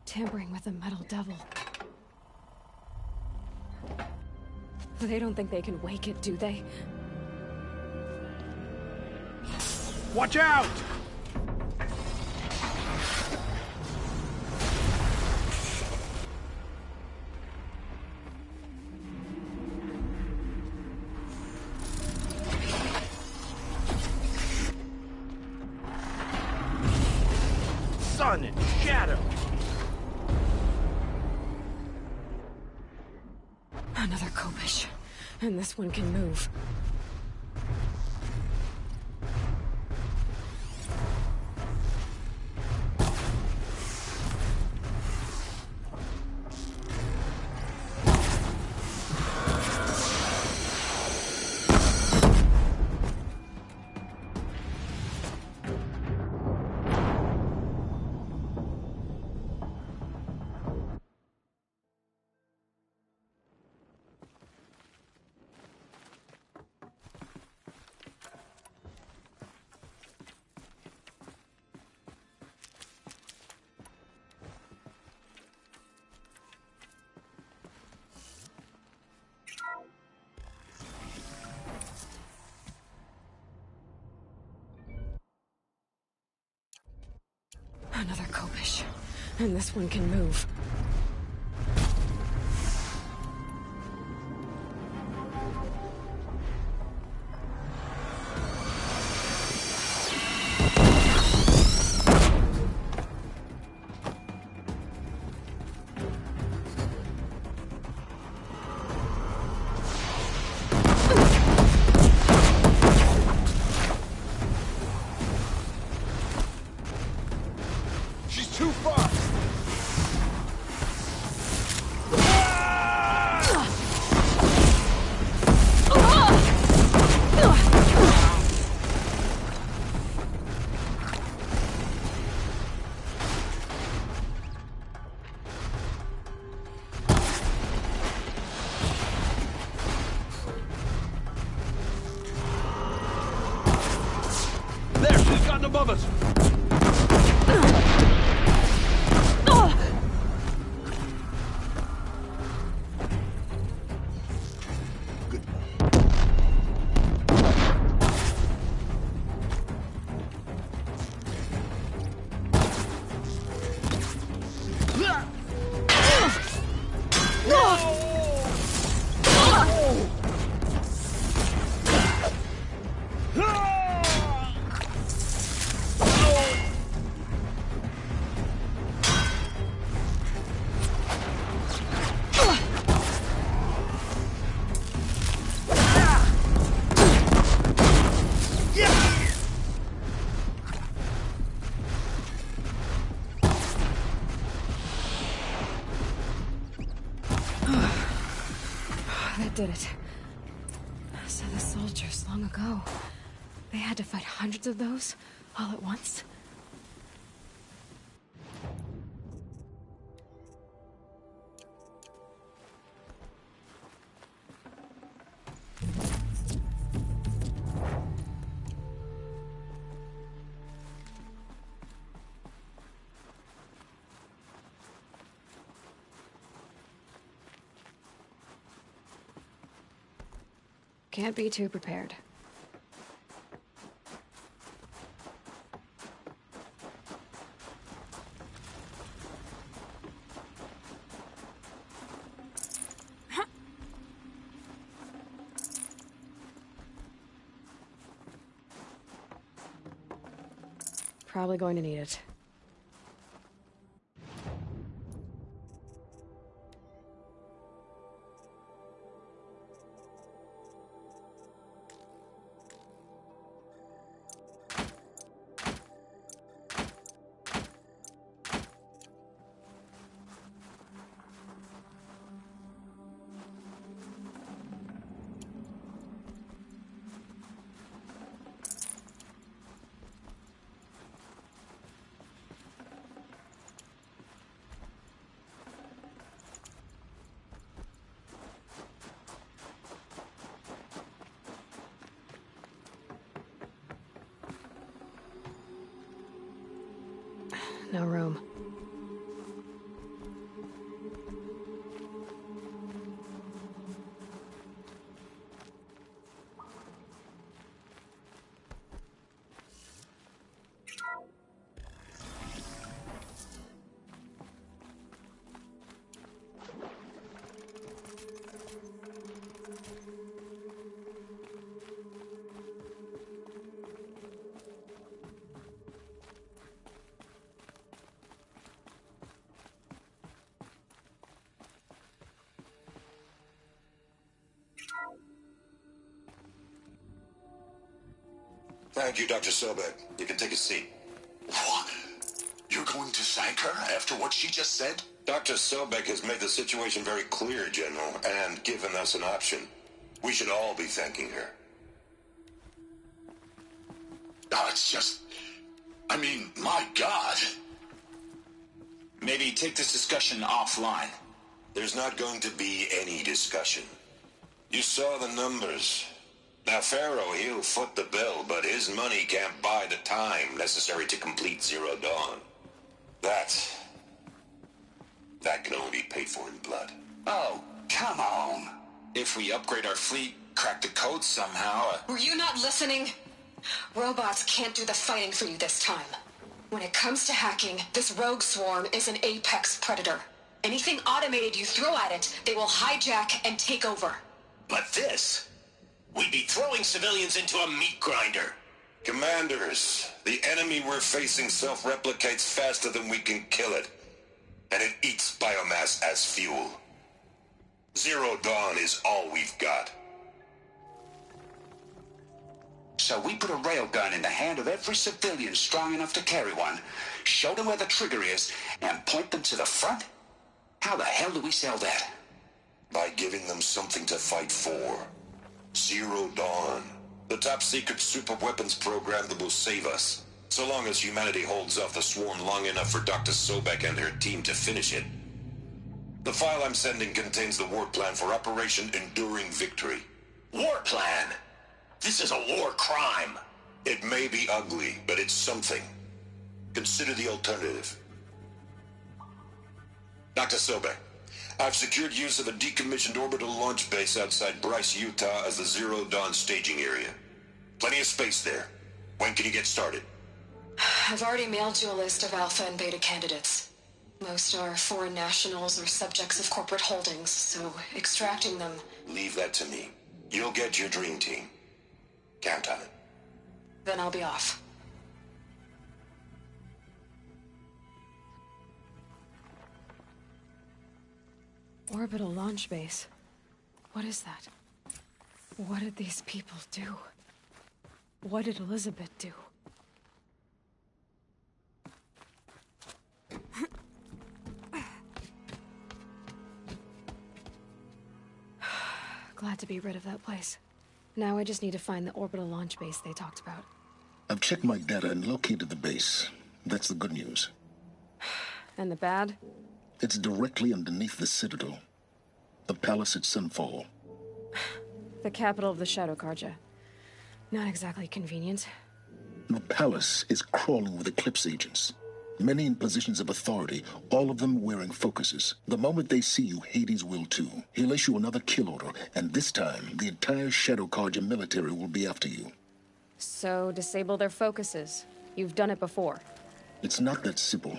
Tampering with the metal devil. They don't think they can wake it, do they? Watch out! Sun and shadow. Another Kobish. And this one can move. Another Kobish. And this one can move. gotten above us! That did it. So the soldiers long ago, they had to fight hundreds of those all at once? Can't be too prepared. Probably going to need it. No room. Thank you, Dr. Sobek. You can take a seat. What? You're going to thank her after what she just said? Dr. Sobek has made the situation very clear, General, and given us an option. We should all be thanking her. Oh, it's just... I mean, my God. Maybe take this discussion offline. There's not going to be any discussion. You saw the numbers. Now, Pharaoh, he'll foot the bill, but his money can't buy the time necessary to complete Zero Dawn. That can only be paid for in blood. Oh, come on. If we upgrade our fleet, crack the code somehow... Were you not listening? Robots can't do the fighting for you this time. When it comes to hacking, this rogue swarm is an apex predator. Anything automated you throw at it, they will hijack and take over. But this... we'd be throwing civilians into a meat grinder. Commanders, the enemy we're facing self-replicates faster than we can kill it. And it eats biomass as fuel. Zero Dawn is all we've got. So we put a railgun in the hand of every civilian strong enough to carry one, show them where the trigger is, and point them to the front? How the hell do we sell that? By giving them something to fight for. Zero Dawn. The top-secret superweapons program that will save us. So long as humanity holds off the swarm long enough for Dr. Sobek and her team to finish it. The file I'm sending contains the war plan for Operation Enduring Victory. War plan? This is a war crime. It may be ugly, but it's something. Consider the alternative. Dr. Sobek, I've secured use of a decommissioned orbital launch base outside Bryce, Utah as the Zero Dawn staging area. Plenty of space there. When can you get started? I've already mailed you a list of Alpha and Beta candidates. Most are foreign nationals or subjects of corporate holdings, so extracting them... Leave that to me. You'll get your dream team. Count on it. Then I'll be off. Orbital launch base. What is that? What did these people do? What did Elizabeth do? Glad to be rid of that place. Now I just need to find the orbital launch base they talked about. I've checked my data and located the base. That's the good news. And the bad? It's directly underneath the Citadel. The palace at Sunfall. The capital of the Shadow Carja. Not exactly convenient. The palace is crawling with Eclipse agents. Many in positions of authority, all of them wearing focuses. The moment they see you, Hades will too. He'll issue another kill order, and this time, the entire Shadow Carja military will be after you. So, disable their focuses. You've done it before. It's not that simple.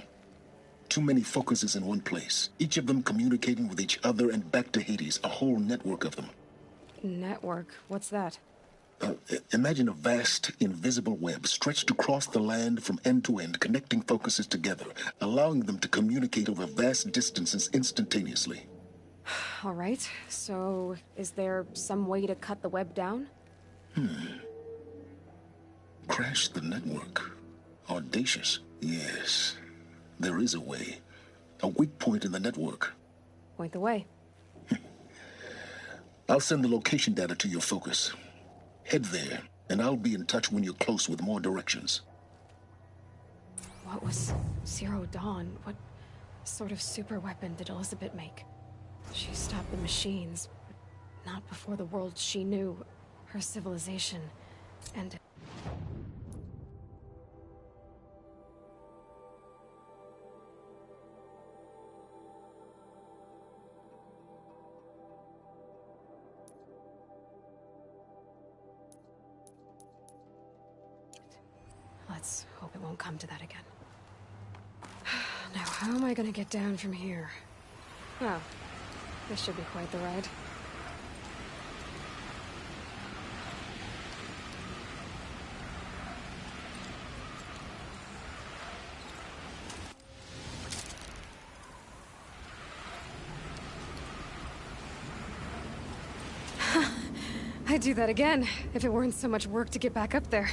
Too many focuses in one place, each of them communicating with each other and back to Hades, a whole network of them. Network? What's that? Imagine a vast, invisible web stretched across the land from end to end, connecting focuses together, allowing them to communicate over vast distances instantaneously. All right, so is there some way to cut the web down? Crash the network. Audacious. Yes, there is a way. A weak point in the network. Point the way. I'll send the location data to your focus. Head there, and I'll be in touch when you're close with more directions. What was Zero Dawn? What sort of super weapon did Elizabeth make? She stopped the machines, but not before the world she knew, her civilization, and... Let's hope it won't come to that again. Now, how am I gonna get down from here? Oh, this should be quite the ride. I'd do that again, if it weren't so much work to get back up there.